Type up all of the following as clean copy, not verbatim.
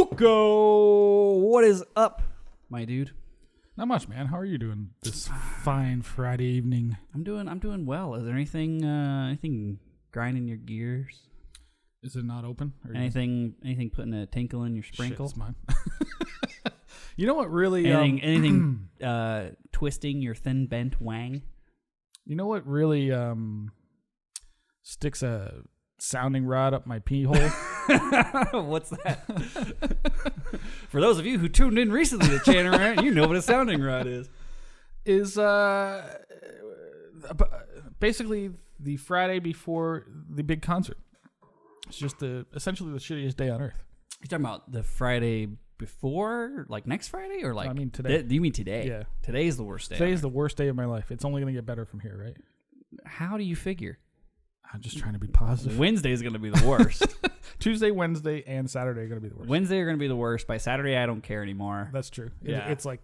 Fooko, what is up, my dude? Not much, man. How are you doing this fine Friday evening? I'm doing well. Is there anything grinding your gears? Is it not open? Or anything putting a tinkle in your sprinkle? Shit, it's mine. You know what really... Anything twisting your thin bent wang? You know what really sticks a sounding rod up my pee hole? What's that? For those of you who tuned in recently to Chanter Rant, you know what a sounding rod is. Is basically the Friday before the big concert. It's just essentially the shittiest day on earth. You're talking about the Friday before, like next Friday, or like? I mean today. You mean today? Yeah. Today's the worst day. Today's the worst day of my life. It's only going to get better from here, right? How do you figure? I'm just trying to be positive. Wednesday's going to be the worst. Tuesday, Wednesday, and Saturday are going to be the worst. Wednesday are going to be the worst. By Saturday, I don't care anymore. That's true. Yeah. It's like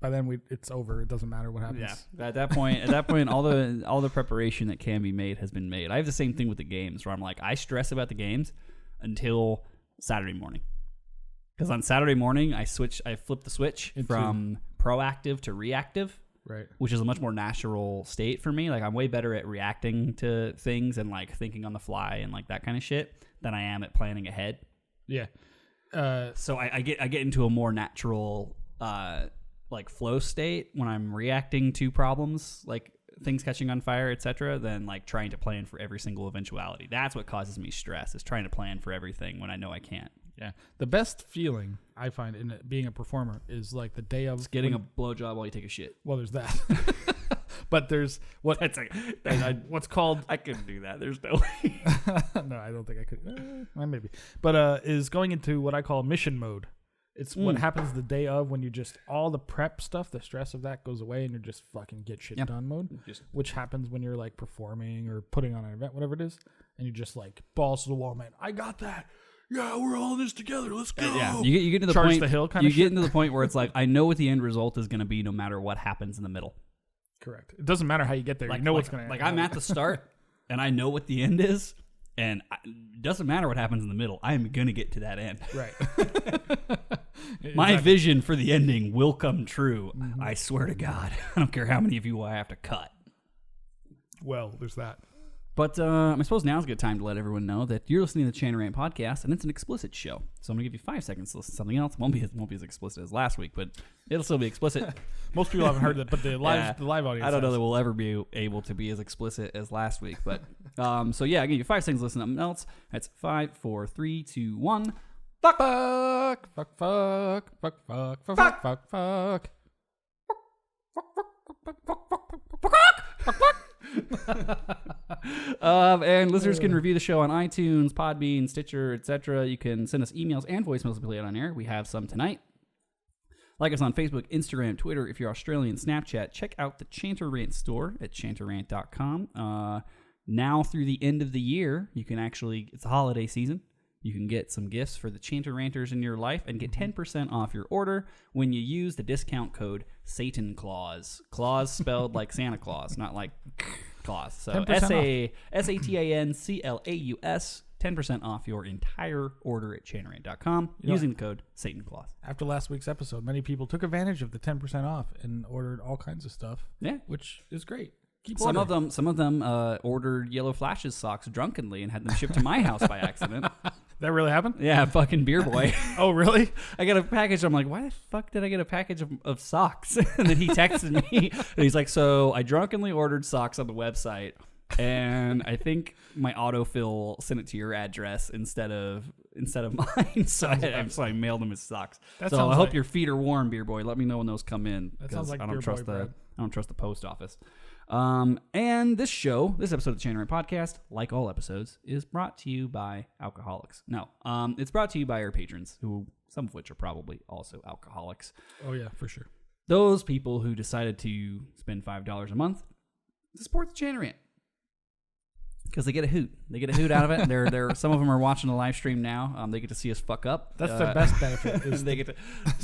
by then it's over. It doesn't matter what happens. Yeah. At that point, all the preparation that can be made has been made. I have the same thing with the games where I'm like, I stress about the games until Saturday morning. Because on Saturday morning, I flip the switch from proactive to reactive. Right. Which is a much more natural state for me. Like, I'm way better at reacting to things and like thinking on the fly and like that kind of shit than I am at planning ahead. Yeah. So I get into a more natural like flow state when I'm reacting to problems, like things catching on fire, etc., than like trying to plan for every single eventuality. That's what causes me stress, is trying to plan for everything when I know I can't. Yeah. The best feeling I find in being a performer is like the day of... It's getting a blowjob while you take a shit. Well, there's that. But there's what... what's called... I couldn't do that. There's no way. No, I don't think I could. Maybe. But is going into what I call mission mode. It's what happens the day of when you just... All the prep stuff, the stress of that goes away and you're just fucking get shit done mode. Which happens when you're like performing or putting on an event, whatever it is. And you're just like, balls to the wall, man. I got that. Yeah, we're all in this together. Let's go. Yeah, you get to the Charge point. The hill kind you of get shit. into the point where it's like, I know what the end result is going to be, no matter what happens in the middle. Correct. It doesn't matter how you get there. Like, you know what's going to happen. Like, I'm at the start, and I know what the end is, and it doesn't matter what happens in the middle. I am going to get to that end. Right. My vision for the ending will come true. Mm-hmm. I swear to God. I don't care how many of you I have to cut. Well, there's that. But I suppose now's a good time to let everyone know that you're listening to the Chanter Rant podcast, and it's an explicit show. So I'm going to give you 5 seconds to listen to something else. It won't be as explicit as last week, but it'll still be explicit. Most people haven't heard that, but the live audience I don't know that we'll ever be able to be as explicit as last week. But so yeah, I'll give you 5 seconds to listen to something else. That's 5, 4, 3, 2, 1. Fuck, fuck, fuck, fuck, fuck, fuck, fuck, fuck, fuck, fuck. And listeners can review the show on iTunes, Podbean, Stitcher, etc. You can send us emails and voicemails to play it on air. We have some tonight. Like us on Facebook, Instagram, Twitter. If you're Australian, Snapchat. Check out the Chanter Rant store at chanterrant.com. Now through the end of the year, you can actually, it's the holiday season. You can get some gifts for the Chanter Ranters in your life and get 10% off your order when you use the discount code Satan Claus. Claus spelled like Santa Claus, not like Claus. So SATANCLAUS, 10% off your entire order at chanterrant.com using the code Satan Claus. After last week's episode, many people took advantage of the 10% off and ordered all kinds of stuff. Yeah, which is great. Some of them ordered Yellow Flashes socks drunkenly and had them shipped to my house by accident. That really happened? Yeah, fucking beer boy. Oh, really? I got a package. I'm like, why the fuck did I get a package of socks? And then he texted me. And he's like, so I drunkenly ordered socks on the website, and I think my autofill sent it to your address instead of mine. So I mailed him his socks. So I hope your feet are warm, beer boy. Let me know when those come in. That sounds like I don't trust bread. I don't trust the post office. And this episode of the Chanter Rant podcast, like all episodes, is brought to you by alcoholics. No, it's brought to you by our patrons, who some of which are probably also alcoholics. Oh yeah, for sure. Those people who decided to spend $5 a month to support the Chanter Rant. Because they get a hoot. They get a hoot out of it. They're some of them are watching the live stream now. They get to see us fuck up. That's the best benefit. Is they get to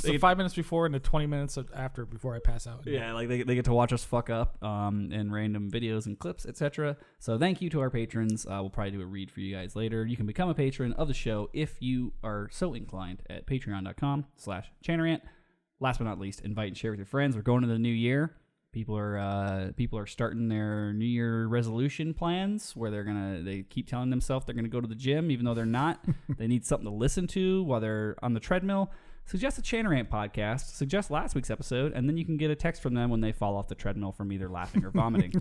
the 5 minutes before and the 20 minutes after before I pass out. Yeah, like they get to watch us fuck up in random videos and clips, etc. So thank you to our patrons. We'll probably do a read for you guys later. You can become a patron of the show if you are so inclined at patreon.com/Chanter Rant. Last but not least, invite and share with your friends. We're going into the new year. People are starting their New Year resolution plans where they keep telling themselves they're gonna go to the gym even though they're not. They need something to listen to while they're on the treadmill. Suggest a Chanter Rant podcast. Suggest last week's episode, and then you can get a text from them when they fall off the treadmill from either laughing or vomiting.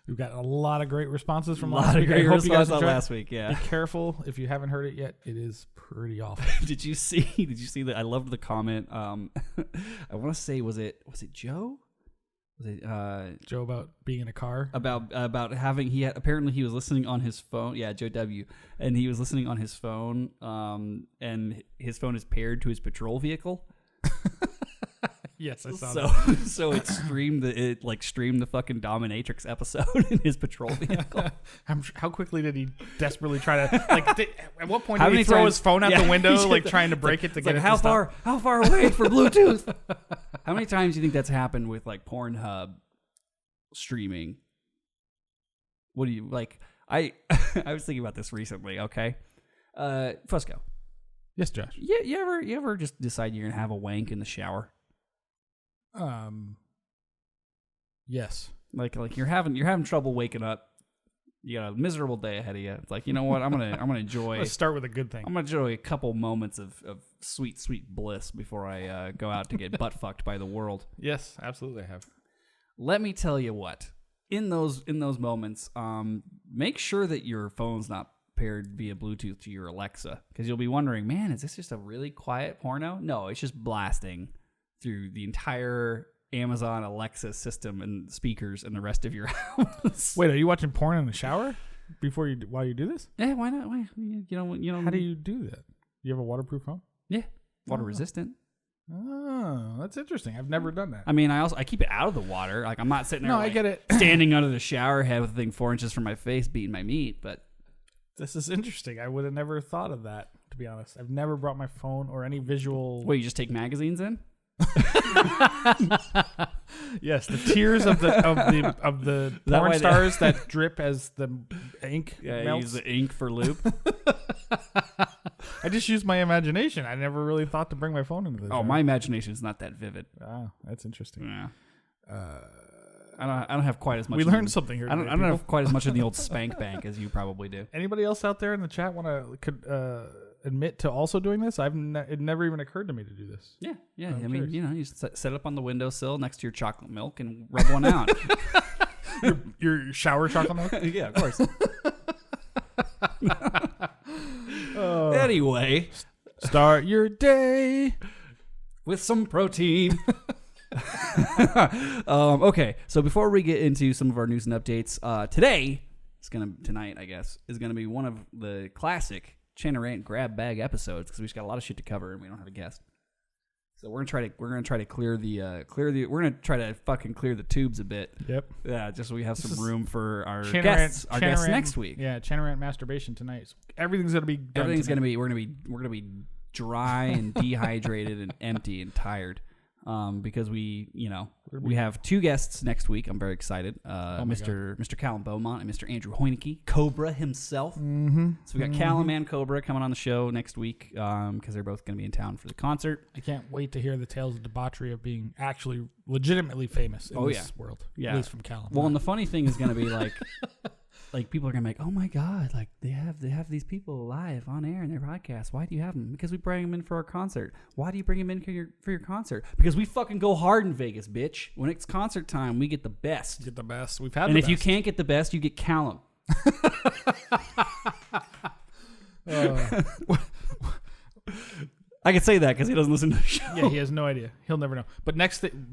We've got a lot of great responses from last week. I hope you guys enjoyed last week. Yeah. Be careful if you haven't heard it yet. It is pretty awful. Did you see that? I loved the comment. I want to say was it Joe? Was it Joe about being in a car? About having apparently he was listening on his phone. Yeah, Joe W. And he was listening on his phone. And his phone is paired to his patrol vehicle. Yes, I saw that. So it streamed the fucking dominatrix episode in his patrol vehicle. How quickly did he desperately try to at what point did he throw his phone out the window trying to break it to get it how far away for Bluetooth? How many times do you think that's happened with like Pornhub streaming? What do you like? I was thinking about this recently, okay? Fusco. Yes, Josh. Yeah, you ever just decide you're gonna have a wank in the shower? Yes. Like you're having trouble waking up. You got a miserable day ahead of you. It's like, you know what? I'm gonna enjoy. Let's start with a good thing. I'm gonna enjoy a couple moments of sweet bliss before I go out to get butt fucked by the world. Yes, absolutely, I have. Let me tell you what. In those moments, make sure that your phone's not paired via Bluetooth to your Alexa, because you'll be wondering, man, is this just a really quiet porno? No, it's just blasting through the entire Amazon Alexa system and speakers and the rest of your house. Wait, are you watching porn in the shower while you do this? Yeah, why not? Why? You know. How do you do that? You have a waterproof phone? Yeah, water resistant. Oh, that's interesting. I've never done that. I mean, I keep it out of the water. Like I'm not sitting there. No, I get it. Standing under the shower head with a thing 4 inches from my face, beating my meat. But this is interesting. I would have never thought of that. To be honest, I've never brought my phone or any visual. Wait, you just take magazines in? Yes, the tears of the porn stars that drip as the ink melts. Use the ink for loop. I just use my imagination. I never really thought to bring my phone into this. Oh, my imagination is not that vivid. Oh, that's interesting. Yeah. I don't have quite as much. We learned something here. I don't have quite as much in the old spank bank as you probably do. Anybody else out there in the chat could admit to also doing this? It never even occurred to me to do this. Yeah. I mean, you set it up on the windowsill next to your chocolate milk and rub one out. your shower chocolate milk? Yeah, of course. Anyway, start your day with some protein. Okay, so before we get into some of our news and updates, tonight I guess is gonna be one of the classic Chanter Rant grab bag episodes because we just got a lot of shit to cover and we don't have a guest. So we're gonna try to clear the fucking clear the tubes a bit. Yep. Yeah, just so we have some room for our guests next week. Yeah, Chanter Rant masturbation tonight. So everything's gonna be done. We're gonna be dry and dehydrated and empty and tired. Because we have 2 guests next week. I'm very excited. Mr. Callum Beaumont and Mr. Andrew Hoineke, Cobra himself. Mm-hmm. So we got Callum and Cobra coming on the show next week because they're both going to be in town for the concert. I can't wait to hear the tales of debauchery of being actually legitimately famous in this world. Yeah. At least from Callum. Well, and the funny thing is going to be like people are gonna be like, oh my god, like they have these people live on air in their podcast. Why do you have them? Because we bring them in for our concert. Why do you bring them in for your concert? Because we fucking go hard in Vegas, bitch. When it's concert time, we get the best. Get the best. We've had. And if you can't get the best, you get Callum. I can say that because he doesn't listen to the show. Yeah, he has no idea. He'll never know. But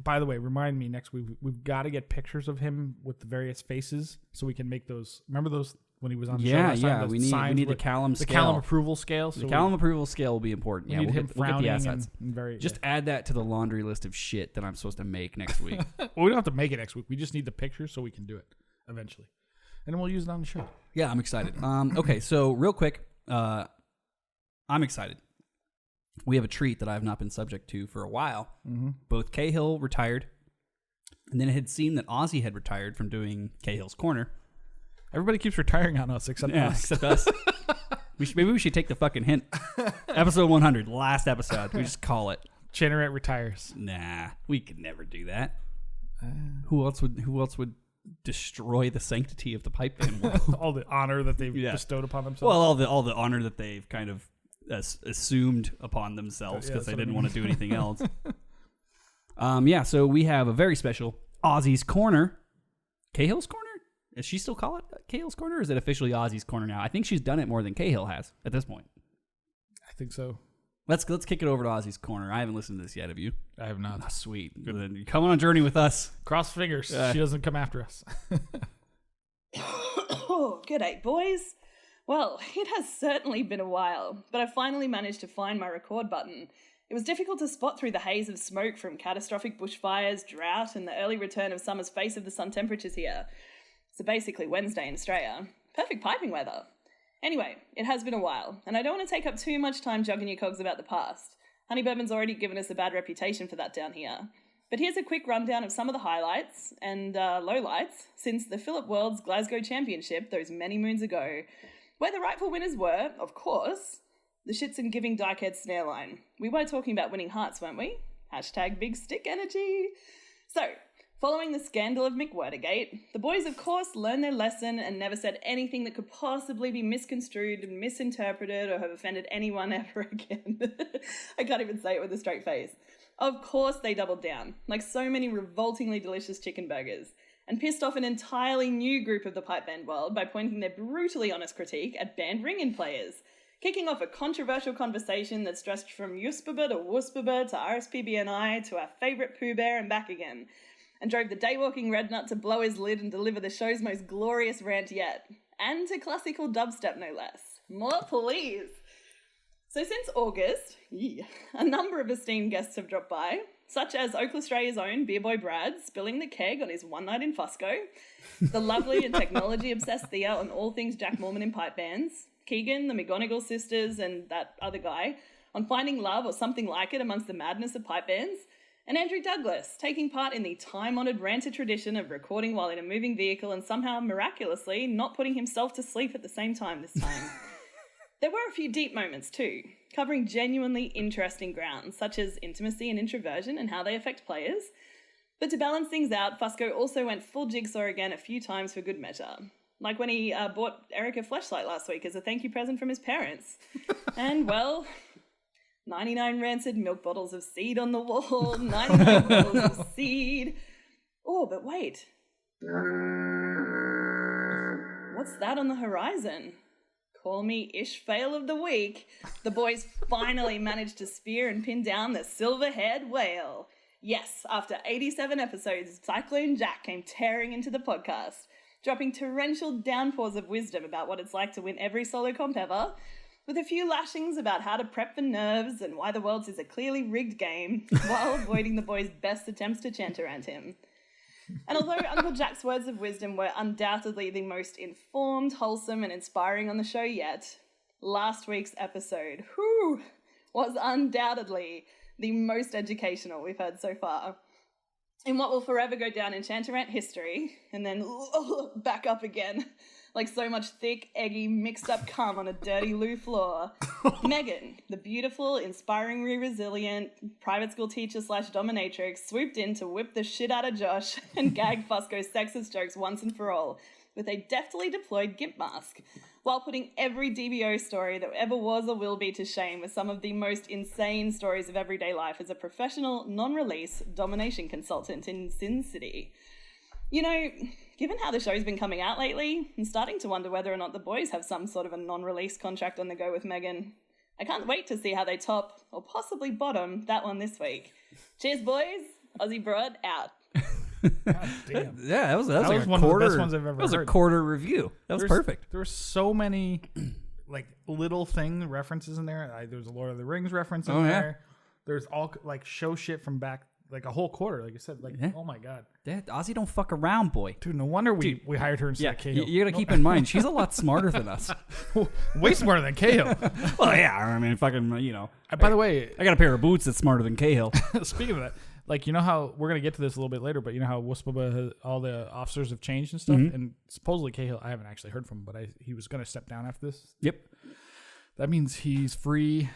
by the way, remind me next week, we've got to get pictures of him with the various faces so we can make those. Remember those when he was on the show last time? We need the Callum scale. The Callum approval scale. The Callum approval scale will be important. We need him frowning get the assets. And just add that to the laundry list of shit that I'm supposed to make next week. Well, we don't have to make it next week. We just need the pictures so we can do it eventually. And then we'll use it on the show. Yeah, I'm excited. Okay, so real quick, I'm excited. We have a treat that I've not been subject to for a while. Mm-hmm. Both Cahill retired, and then it had seemed that Ozzy had retired from doing Cahill's Corner. Everybody keeps retiring on us except us. Except us. Maybe we should take the fucking hint. Episode 100, last episode. We just call it. Chanter Rant retires. Nah, we could never do that. Who else would destroy the sanctity of the pipe band world? All the honor that they've bestowed upon themselves. Well, all the honor that they've kind of assumed upon themselves because they didn't want to do anything else. So we have a very special Ozzy's Corner. Cahill's Corner? Does she still call it Cahill's Corner, or is it officially Ozzy's Corner now? I think she's done it more than Cahill has at this point. I think so. Let's kick it over to Ozzy's Corner. I haven't listened to this yet. Have you? I have not. Oh, sweet. Then you come on a journey with us. Cross fingers. She doesn't come after us. Oh, g'day, boys. Well, it has certainly been a while, but I finally managed to find my record button. It was difficult to spot through the haze of smoke from catastrophic bushfires, drought, and the early return of summer's face of the sun temperatures here. So basically Wednesday in Australia. Perfect piping weather. Anyway, it has been a while, and I don't want to take up too much time jogging your cogs about the past. Honey Bourbon's already given us a bad reputation for that down here. But here's a quick rundown of some of the highlights and lowlights since the Philip World's Glasgow Championship those many moons ago, where the rightful winners were, of course, the shits and giving dykehead snare line. We were talking about winning hearts, weren't we? Hashtag big stick energy. So, following the scandal of McWhirtergate, the boys of course learned their lesson and never said anything that could possibly be misconstrued and misinterpreted or have offended anyone ever again. I can't even say it with a straight face. Of course they doubled down, like so many revoltingly delicious chicken burgers, and pissed off an entirely new group of the pipe band world by pointing their brutally honest critique at band ring-in players, kicking off a controversial conversation that stretched from Yuspaba to Wuspaba to RSPBNI to our favourite Pooh Bear and back again, and drove the daywalking red nut to blow his lid and deliver the show's most glorious rant yet. And to classical dubstep, no less. More please! So since August, a number of esteemed guests have dropped by, such as Oaklastraya's own Beer Boy Brad spilling the keg on his one night in Fusco, the lovely and technology-obsessed Thea on all things Jack Mormon in pipe bands, Keegan, the McGonigal sisters, and that other guy on finding love or something like it amongst the madness of pipe bands, and Andrew Douglas, taking part in the time-honoured ranter tradition of recording while in a moving vehicle and somehow, miraculously, not putting himself to sleep at the same time this time. There were a few deep moments too, covering genuinely interesting grounds, such as intimacy and introversion and how they affect players. But to balance things out, Fusco also went full jigsaw again a few times for good measure. Like when he bought Eric a fleshlight last week as a thank you present from his parents. And, well, 99 rancid milk bottles of seed on the wall, 99 bottles of seed. Oh, but wait. What's that on the horizon? Call me Ish-Fail of the week. The boys finally managed to spear and pin down the silver-haired whale. Yes, after 87 episodes, Cyclone Jack came tearing into the podcast, dropping torrential downpours of wisdom about what it's like to win every solo comp ever, with a few lashings about how to prep for nerves and why the world's is a clearly rigged game, while avoiding the boys' best attempts to Chanter Rant him. And although Uncle Jack's words of wisdom were undoubtedly the most informed, wholesome, and inspiring on the show yet, last week's episode, was undoubtedly the most educational we've heard so far. In what will forever go down in Chanter Rant history, and then back up again, like so much thick, eggy, mixed-up cum on a dirty loo floor, Megan, the beautiful, inspiringly resilient private school teacher / dominatrix, swooped in to whip the shit out of Josh and gag Fusco's sexist jokes once and for all with a deftly deployed GIMP mask, while putting every DBO story that ever was or will be to shame with some of the most insane stories of everyday life as a professional, non-release domination consultant in Sin City. You know, given how the show's been coming out lately, I'm starting to wonder whether or not the boys have some sort of a non-release contract on the go with Megan. I can't wait to see how they top, or possibly bottom, that one this week. Cheers, boys. Aussie Broad out. God damn. Yeah, that was That like was a one quarter, of the best ones I've ever that was heard. a quarter review. That was perfect. There were so many like little references in there. There's a Lord of the Rings reference in there. There's all like show shit from back like a whole quarter, like you said. Like, Yeah. oh my god, Ozzy don't fuck around, boy. dude, no wonder we hired her instead Yeah, of Cahill. you got to keep in mind she's a lot smarter than us. Way smarter than Cahill. Well, yeah, I mean, fucking, By the way, I got a pair of boots that's smarter than Cahill. speaking of that, like, you know how we're gonna get to this a little bit later, but you know how Wispaba, all the officers have changed and stuff, and supposedly Cahill, I haven't actually heard from him, but he was gonna step down after this. Yep. That means he's free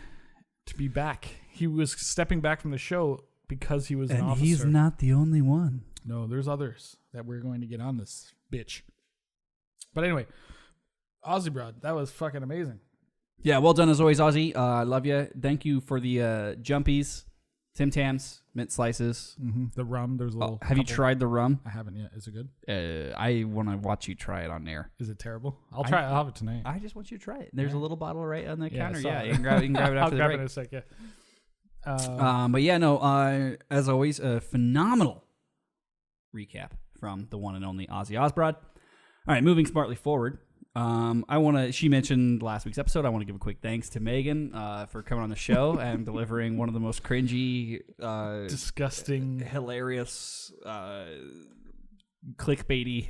to be back. He was stepping back from the show because he was an officer. And he's not the only one. No, there's others that we're going to get on this bitch. But anyway, Ozzy Broad, that was fucking amazing. Yeah, well done as always, Ozzy. I love you. Thank you for the jumpies, Tim Tams, mint slices. The rum, there's a little. Have you tried the rum? I haven't yet. Is it good? I want to watch you try it on air. Is it terrible? I'll try it. I'll have it tonight. I just want you to try it. There's a little bottle right on the counter. I saw Yeah, it. you can grab it after I'll the grab break. it in a sec. Yeah. But yeah, no. As always, a phenomenal recap from the one and only Ozzy Osbourne. All right, moving smartly forward. She mentioned last week's episode. I want to give a quick thanks to Megan for coming on the show and delivering one of the most cringy, disgusting, hilarious, clickbaity.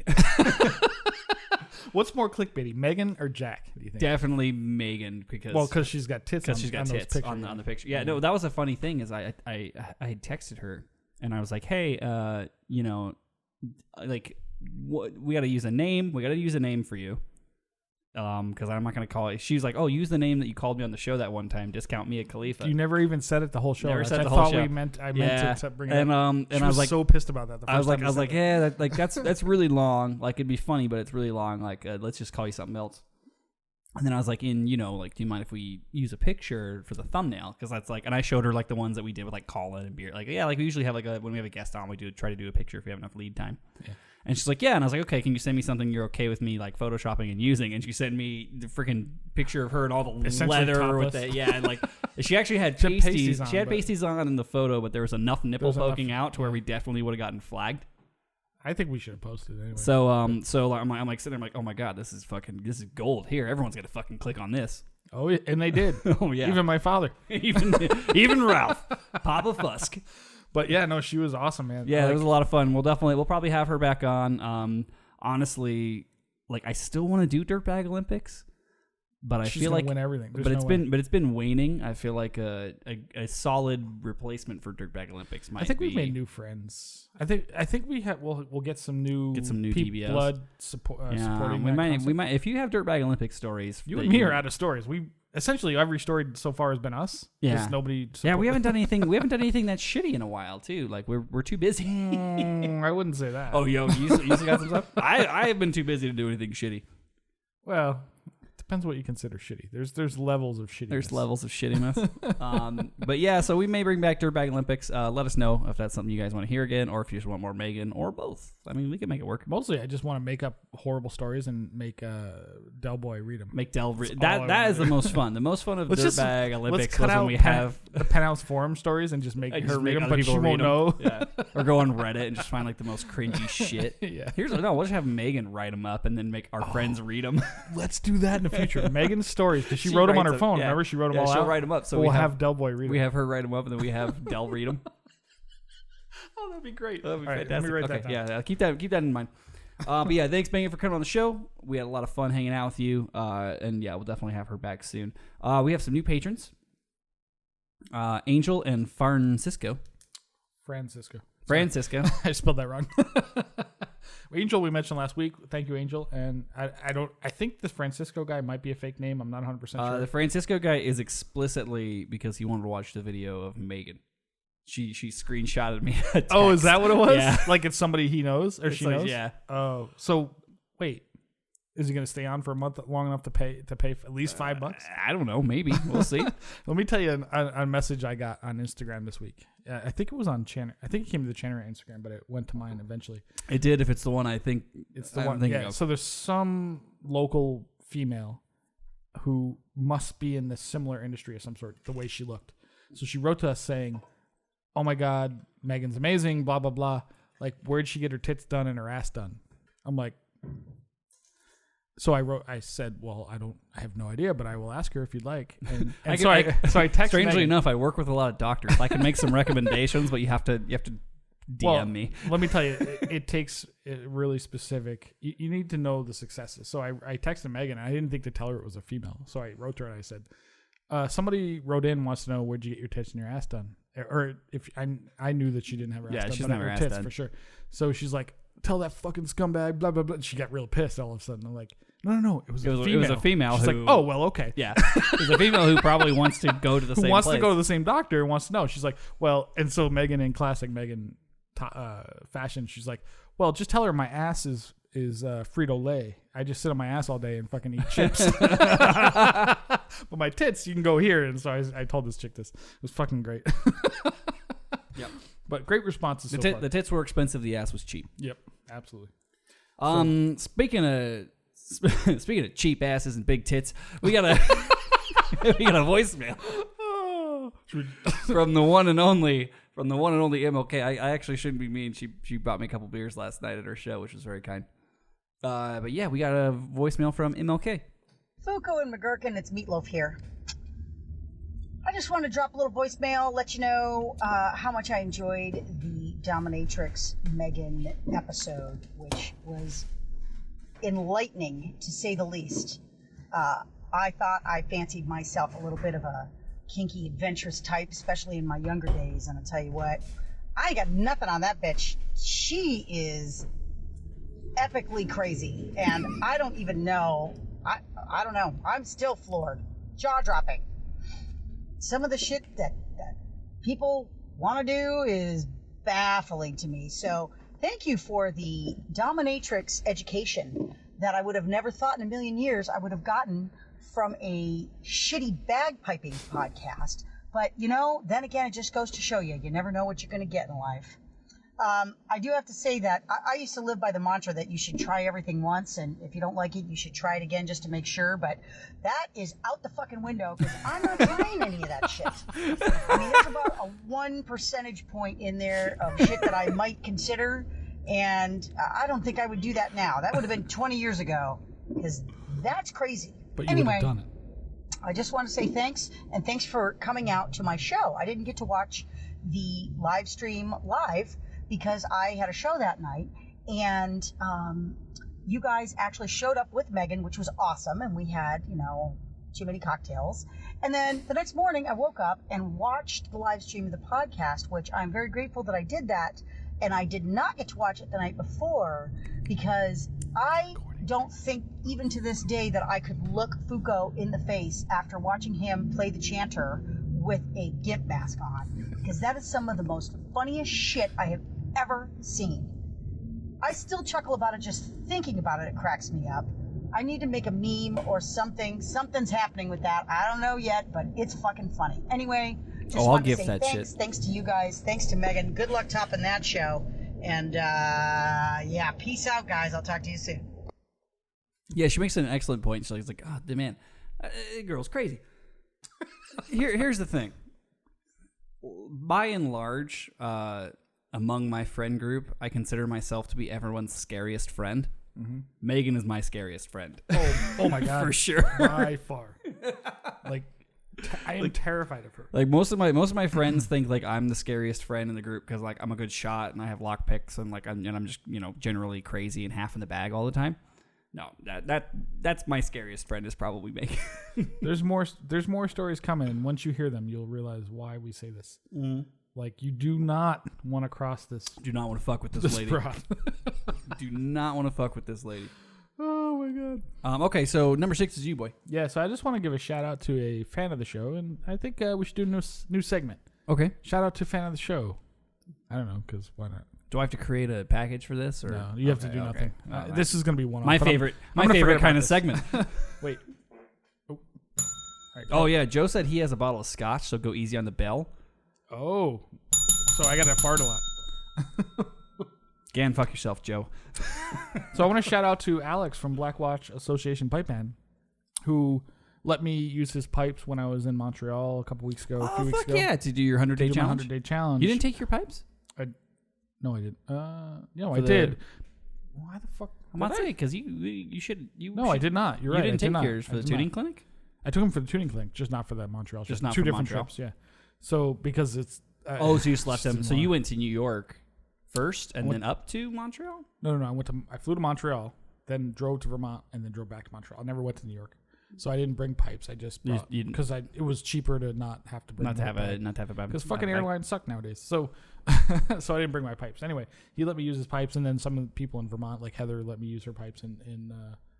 What's more clickbaity, Megan or Jack? Do you think? Definitely Megan because she's got tits. Because she's got tits on the picture. Yeah, no, that was a funny thing. Is I had texted her and I was like, hey, like, we got to use a name. We got to use a name for you. Because I'm not gonna call it. She's like, "Oh, use the name that you called me on the show that one time. Discount Mia Khalifa." You never even said it the whole show. Never said I the whole thought show. I meant to bring it up. And I was like, so pissed about that. I was like, yeah, that's really long. Like, it'd be funny, but it's really long. Like, let's just call you something else. And then I was like, do you mind if we use a picture for the thumbnail? Because that's like, and I showed her like the ones that we did with like Colin and beer. Like, yeah, like we usually have when we have a guest on, we try to do a picture if we have enough lead time. Yeah. And she's like, yeah. And I was like, okay, can you send me something you're okay with me like photoshopping and using? And she sent me the freaking picture of her and all the leather topless. with that. Yeah. And like, she actually had She had pasties. She had but- pasties on in the photo, but there was enough nipple poking out to where yeah. we definitely would have gotten flagged. I think we should have posted it anyway. So I'm like sitting there, I'm like, oh my god, this is gold. Here, everyone's gonna fucking click on this. Oh, and they did. Oh yeah, even my father, even Ralph, Papa Fusk. But yeah, no, she was awesome, man. Yeah, it was a lot of fun. We'll probably have her back on. Honestly, like I still want to do Dirtbag Olympics, but I she's feel like win everything. It's been waning. I feel like a solid replacement for Dirtbag Olympics might. I think we've made new friends. I think we have. We'll get some new DBS blood support. Supporting we that might. If you have Dirtbag Olympic stories, you and me are out of stories. We essentially every story so far has been us. Yeah. Just nobody. Yeah, we haven't done anything. We haven't done anything that's shitty in a while too. Like we're too busy. I wouldn't say that. Oh, you still got some stuff? I have been too busy to do anything shitty. Well, depends what you consider shitty. There's levels of shittiness. There's levels of shittiness. But yeah, so we may bring back Dirtbag Olympics. Let us know if that's something you guys want to hear again, or if you just want more Megan, or both. I mean, we can make it work. Mostly, I just want to make up horrible stories and make Del Boy read them. Make Del read. That is the most fun. The most fun of Dirtbag Olympics was when we have the Penthouse Forum stories and just make her read them, but she won't know. Yeah. Or go on Reddit and just find like the most cringy shit. Yeah. We'll just have Megan write them up and then make our friends read them. Let's do that in the future. Megan's stories, because she wrote them on her phone. Yeah. Remember, she wrote them all she'll out. Write them up. So we'll have Del Boy read them. We have her write them up, and then we have Del read them. Oh, that'd be great. That'd be fantastic. fantastic. Let me write that down. Yeah, keep that in mind. But yeah, thanks Megan for coming on the show. We had a lot of fun hanging out with you. And yeah, we'll definitely have her back soon. We have some new patrons. Angel and Francisco. I spelled that wrong. Angel, we mentioned last week. Thank you, Angel. And I think this Francisco guy might be a fake name. I'm not 100% sure. The Francisco guy is explicitly because he wanted to watch the video of Megan. She screenshotted me a text. Oh, is that what it was? Yeah. Like it's somebody he knows or she knows? Yeah. Oh, so wait. Is he going to stay on for a month long enough to pay at least $5? I don't know. Maybe. We'll see. Let me tell you a message I got on Instagram this week. I think it was on Chanter. I think it came to the Chanter Rant Instagram, but it went to mine eventually. It did. If it's the one I think it's the one. Yeah. So there's some local female who must be in this similar industry of some sort. The way she looked. So she wrote to us saying, "Oh my God, Megan's amazing. Blah blah blah. Like, where'd she get her tits done and her ass done?" I'm like, So I said, well, I have no idea, but I will ask her if you'd like. And I texted strangely Megan. enough, I work with a lot of doctors. I can make some recommendations, but you have to DM me. Let me tell you, it takes really specific. You need to know the successes. So I texted Megan. And I didn't think to tell her it was a female. So I wrote to her and I said, somebody wrote in, wants to know where'd you get your tits and your ass done, or if I knew that she didn't have her ass done. She's but never her ass tits done for sure. So she's like, tell that fucking scumbag, blah blah blah. And she got real pissed all of a sudden. I'm like, no, it was a female. It was a female. She's who, like, oh well, okay. Yeah, it was a female who probably wants to go to the same. Who wants place. to go to the same doctor and wants to know. She's like, well, and so Megan, in classic Megan fashion, she's like, well, just tell her my ass is Frito-Lay. I just sit on my ass all day and fucking eat chips. But my tits, you can go here. And so I told this chick this. It was fucking great. Yep. But great responses so far. The tits were expensive. The ass was cheap. Yep, absolutely. Speaking of cheap asses and big tits, we got a voicemail from the one and only MLK. I actually shouldn't be mean. She bought me a couple beers last night at her show, which was very kind. But yeah, we got a voicemail from MLK. Fooko and McGurkin, it's Meatloaf here. I just want to drop a little voicemail, let you know how much I enjoyed the dominatrix Megan episode, which was enlightening, to say the least. I thought I fancied myself a little bit of a kinky, adventurous type, especially in my younger days, and I'll tell you what, I ain't got nothing on that bitch. She is epically crazy, and I don't even know. I don't know. I'm still floored. Jaw-dropping. Some of the shit that people want to do is baffling to me. So thank you for the dominatrix education that I would have never thought in a million years I would have gotten from a shitty bagpiping podcast. But, then again, it just goes to show you never know what you're going to get in life. I do have to say that I used to live by the mantra that you should try everything once, and if you don't like it, you should try it again just to make sure. But that is out the fucking window, because I'm not trying any of that shit. I mean, there's about a 1 percentage point in there of shit that I might consider, and I don't think I would do that now. That would have been 20 years ago, because that's crazy. But you anyway, would have done it. I just want to say thanks, and thanks for coming out to my show. I didn't get to watch the live stream live, because I had a show that night, and you guys actually showed up with Megan, which was awesome, and we had, too many cocktails. And then the next morning, I woke up and watched the live stream of the podcast, which I'm very grateful that I did that, and I did not get to watch it the night before, because I don't think, even to this day, that I could look Fooko in the face after watching him play the Chanter with a GIMP mask on, because that is some of the most funniest shit I have ever seen. I still chuckle about it just thinking about it. It cracks me up. I need to make a meme or something. Something's happening with that. I don't know yet, but it's fucking funny. Anyway, just I'll want to give say that thanks. shit. Thanks to you guys. Thanks to Megan. Good luck topping that show. And yeah, peace out, guys. I'll talk to you soon. Yeah, she makes an excellent point. She's like, oh, the man, girl's crazy. Here's the thing. By and large, among my friend group, I consider myself to be everyone's scariest friend. Mm-hmm. Megan is my scariest friend. Oh my God. For sure. By far. Like, I am terrified of her. Like most of my friends think like I'm the scariest friend in the group because like I'm a good shot and I have lock picks and like I'm just generally crazy and half in the bag all the time. No, that's my scariest friend is probably Megan. There's more stories coming, and once you hear them, you'll realize why we say this. Mm. Like, you do not want to cross this. Do not want to fuck with this lady. Do not want to fuck with this lady. Oh my God. Okay, so number 6 is you, boy. Yeah, so I just want to give a shout out to a fan of the show, and I think we should do a new segment. Okay. Shout out to fan of the show. I don't know, because why not? Do I have to create a package for this? Or? No, you have to do nothing. This is going to be one-off. My favorite kind of segment. Wait. Oh. Right, oh, yeah. Joe said he has a bottle of scotch, so go easy on the bell. Oh. So I got to fart a lot. Gan, fuck yourself, Joe. So I want to shout out to Alex from Black Watch Association Pipe Band, who let me use his pipes when I was in Montreal a couple weeks ago, a few weeks ago. Yeah, to do your 100-day challenge. 100-day challenge. You didn't take your pipes? No, I didn't. I did. Why the fuck? I'm not saying because you should. I did not. You're right. You didn't take yours for I the did tuning not. clinic? I took him for the tuning clinic, just not for the Montreal trip. Just not two for different Montreal? trips, yeah. So because it's So you slept just him. So didn't you want- went to New York first and then up to Montreal? No. I flew to Montreal, then drove to Vermont, and then drove back to Montreal. I never went to New York, so I didn't bring pipes. I just brought because it was cheaper to not have to bring Not to have a bag. because fucking airlines suck nowadays. So so I didn't bring my pipes. Anyway, he let me use his pipes, and then some of the people in Vermont, like Heather, let me use her pipes in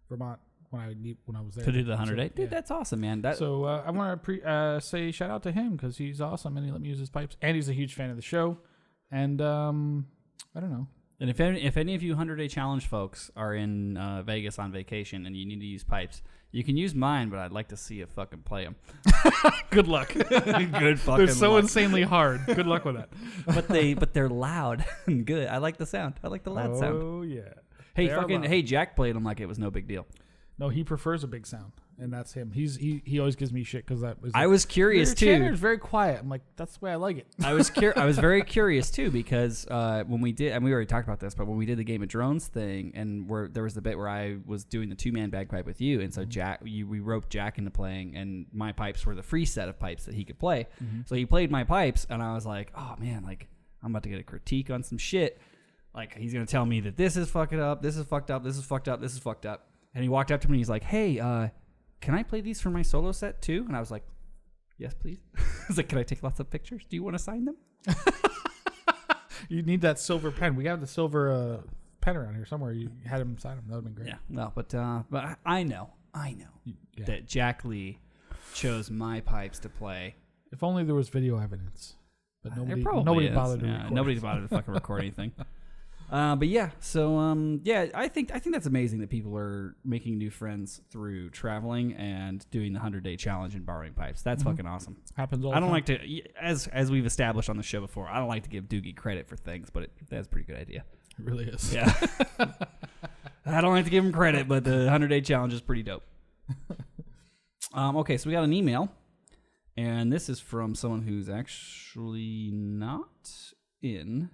Vermont when I was there To do the 100 day? Dude, yeah. that's awesome, man. So I want to say shout out to him because he's awesome and he let me use his pipes, and he's a huge fan of the show. And I don't know. And if any of you 100-day challenge folks are in Vegas on vacation and you need to use pipes, you can use mine, but I'd like to see you fucking play them. Good luck. Good fucking They're so luck. insanely hard. Good luck with that. But they're loud and good. I like the sound. I like the loud sound. Oh yeah. Hey, Jack played them like it was no big deal. No, he prefers a big sound, and that's him. He always gives me shit because that was. I was curious too. Chanter's very quiet. I'm like, that's the way I like it. I was very curious too because when we did, and we already talked about this, but when we did the Game of Drones thing, and there was the bit where I was doing the 2-man bagpipe with you, and so we roped Jack into playing, and my pipes were the free set of pipes that he could play. So he played my pipes, and I was like, oh man, like I'm about to get a critique on some shit. Like he's gonna tell me that this is fucking up, this is fucked up, this is fucked up, this is fucked up. And he walked up to me and he's like, hey, can I play these for my solo set too? And I was like, yes, please. I was like, can I take lots of pictures? Do you want to sign them? You need that silver pen. We have the silver pen around here somewhere. You had him sign them. That would have been great. Yeah, no, but I know that Jack Lee chose my pipes to play. If only there was video evidence. But nobody is. bothered to record. Nobody's bothered to fucking record anything. But yeah, so yeah, I think that's amazing that people are making new friends through traveling and doing the 100-day challenge and borrowing pipes. That's fucking awesome. Happens all the I don't time. like to, as we've established on the show before, I don't like to give Doogie credit for things, but that's a pretty good idea. It really is. Yeah. I don't like to give him credit, but the 100-day challenge is pretty dope. Okay, so we got an email, and this is from someone who's actually not in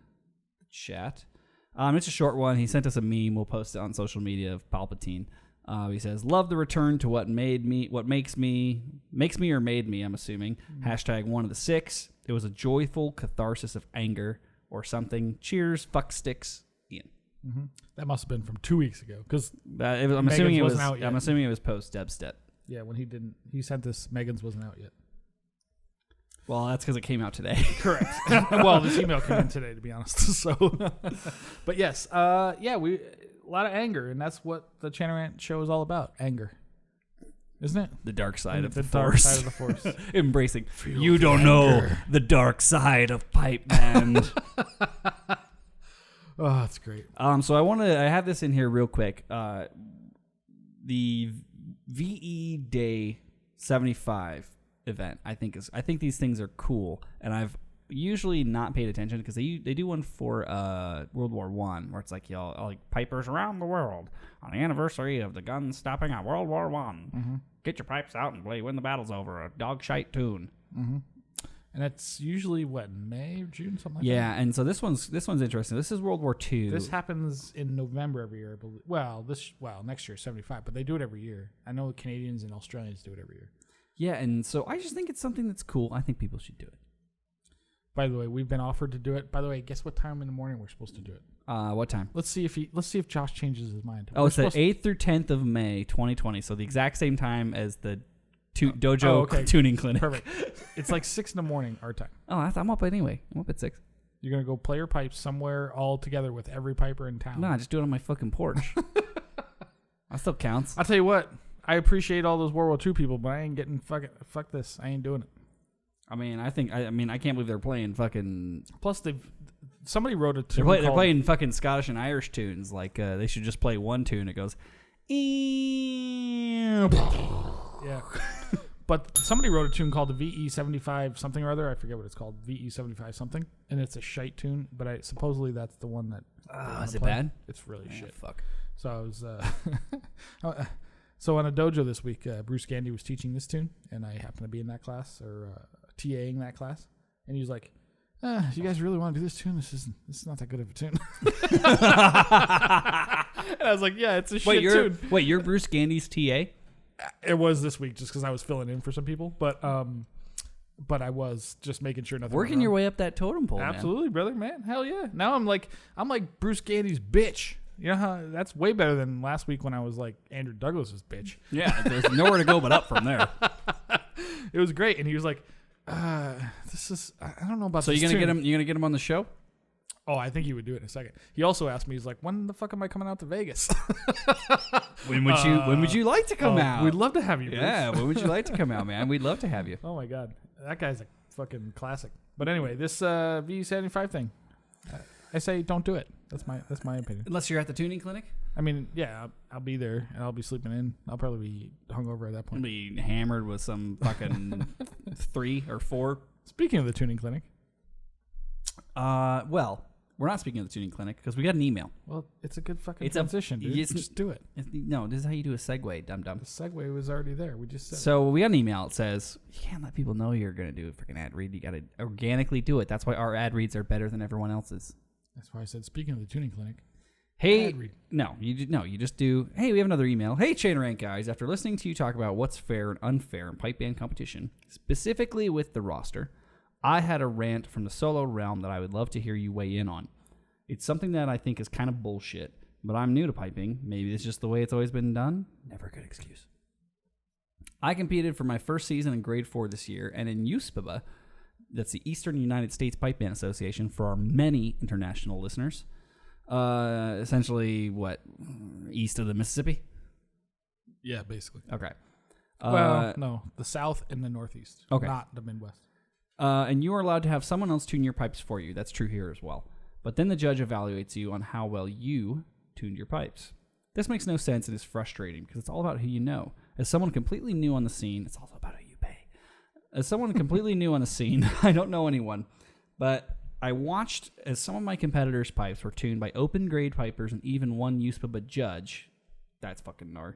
the chat. It's a short one. He sent us a meme. We'll post it on social media of Palpatine. He says, "Love the return to what makes me or made me." I'm assuming. #1 of the 6. It was a joyful catharsis of anger or something. Cheers, fuck sticks, Ian. Mm-hmm. That must have been from 2 weeks ago because I'm assuming it was. wasn't out yet. I'm assuming it was post dubstep. Yeah, when he sent this, Megan's wasn't out yet. Well, that's because it came out today. Correct. Well, this email came in today, to be honest. So, but yes, yeah, a lot of anger, and that's what the Chanter Rant show is all about: anger, isn't it? The dark side of the dark force. side of the force. Embracing. You don't know the dark side of pipe band. Oh, that's great. So I have this in here real quick. The VE Day 75 event, I think these things are cool, and I've usually not paid attention because they do one for World War I, where it's like y'all like pipers around the world on the anniversary of the guns stopping at World War I. Mm-hmm. Get your pipes out and play when the battle's over, a dog shite tune. Mm-hmm. And that's usually what, May or June, something like that. Yeah, and so this one's interesting. This is World War II. This happens in November every year, I believe. Well, next year 75, but they do it every year. I know Canadians and Australians do it every year. Yeah, and so I just think it's something that's cool. I think people should do it. By the way, we've been offered to do it. By the way, guess what time in the morning we're supposed to do it? What time? Let's see if Josh changes his mind. Oh, it's the 8th through 10th of May, 2020. So the exact same time as the dojo tuning clinic. Perfect. It's like 6 in the morning our time. Oh, I'm up anyway. I'm up at 6. You're gonna go play your pipes somewhere all together with every piper in town. No, just do it on my fucking porch. That still counts. I'll tell you what. I appreciate all those World War II people, but I ain't getting fuck this. I ain't doing it. I mean, I can't believe they're playing fucking. Plus, somebody wrote a tune. They're playing fucking Scottish and Irish tunes. Like they should just play one tune. It goes. Yeah. But somebody wrote a tune called the VE75 something or other. I forget what it's called. VE75 something, and it's a shite tune. But supposedly that's the one that. Is it bad? It's really shit. Fuck. So I was. So on a dojo this week, Bruce Gandy was teaching this tune, and I happened to be in that class or TAing that class, and he was like, you guys really want to do this tune? This is not that good of a tune. And I was like, yeah, it's a shit tune. Wait, you're Bruce Gandy's TA? It was this week just because I was filling in for some people, but I was just making sure nothing. Working your way up that totem pole, absolutely, man. brother, man. Hell yeah! Now I'm like Bruce Gandy's bitch. You know how that's way better than last week when I was like Andrew Douglas's bitch. Yeah, there's nowhere to go but up from there. It was great, and he was like, "This is I don't know about." So this you're gonna tune. get him? You're gonna get him on the show? Oh, I think he would do it in a second. He also asked me, he's like, "When the fuck am I coming out to Vegas?" When would you like to come out? We'd love to have you. Bruce. Yeah, when would you like to come out, man? We'd love to have you. Oh my god, that guy's a fucking classic. But anyway, this V75 thing, I say don't do it. That's my opinion. Unless you're at the tuning clinic. I mean, yeah, I'll be there and I'll be sleeping in. I'll probably be hungover at that point. I'll be hammered with some fucking 3 or 4. Speaking of the tuning clinic, well, we're not speaking of the tuning clinic because we got an email. well, it's a good fucking It's transition, dude. Just do it. No, this is how you do a segue, dum dum. The segue was already there. We just said. So we got an email. It says you can't let people know you're gonna do a freaking ad read. You gotta organically do it. That's why our ad reads are better than everyone else's. That's why I said. Speaking of the tuning clinic, Hey, ad read. you just do. Hey, we have another email. Hey, Chanter Rant guys, after listening to you talk about what's fair and unfair in pipe band competition, specifically with the roster, I had a rant from the solo realm that I would love to hear you weigh in on. It's something that I think is kind of bullshit, but I'm new to piping. Maybe it's just the way it's always been done. Never a good excuse. I competed for my first season in grade 4 this year, and in USPBA, that's the Eastern United States Pipe Band Association for our many international listeners. Essentially, what, east of the Mississippi? Yeah, basically. Okay. Well, no, the South and the Northeast. Okay. Not the Midwest. And you are allowed to have someone else tune your pipes for you. That's true here as well. But then the judge evaluates you on how well you tuned your pipes. This makes no sense and is frustrating because it's all about who you know. As someone completely new on the scene, it's also about who you pay. As someone completely new on the scene, I don't know anyone, but I watched as some of my competitors' pipes were tuned by open grade pipers and even one USPBA judge. That's fucking gnar.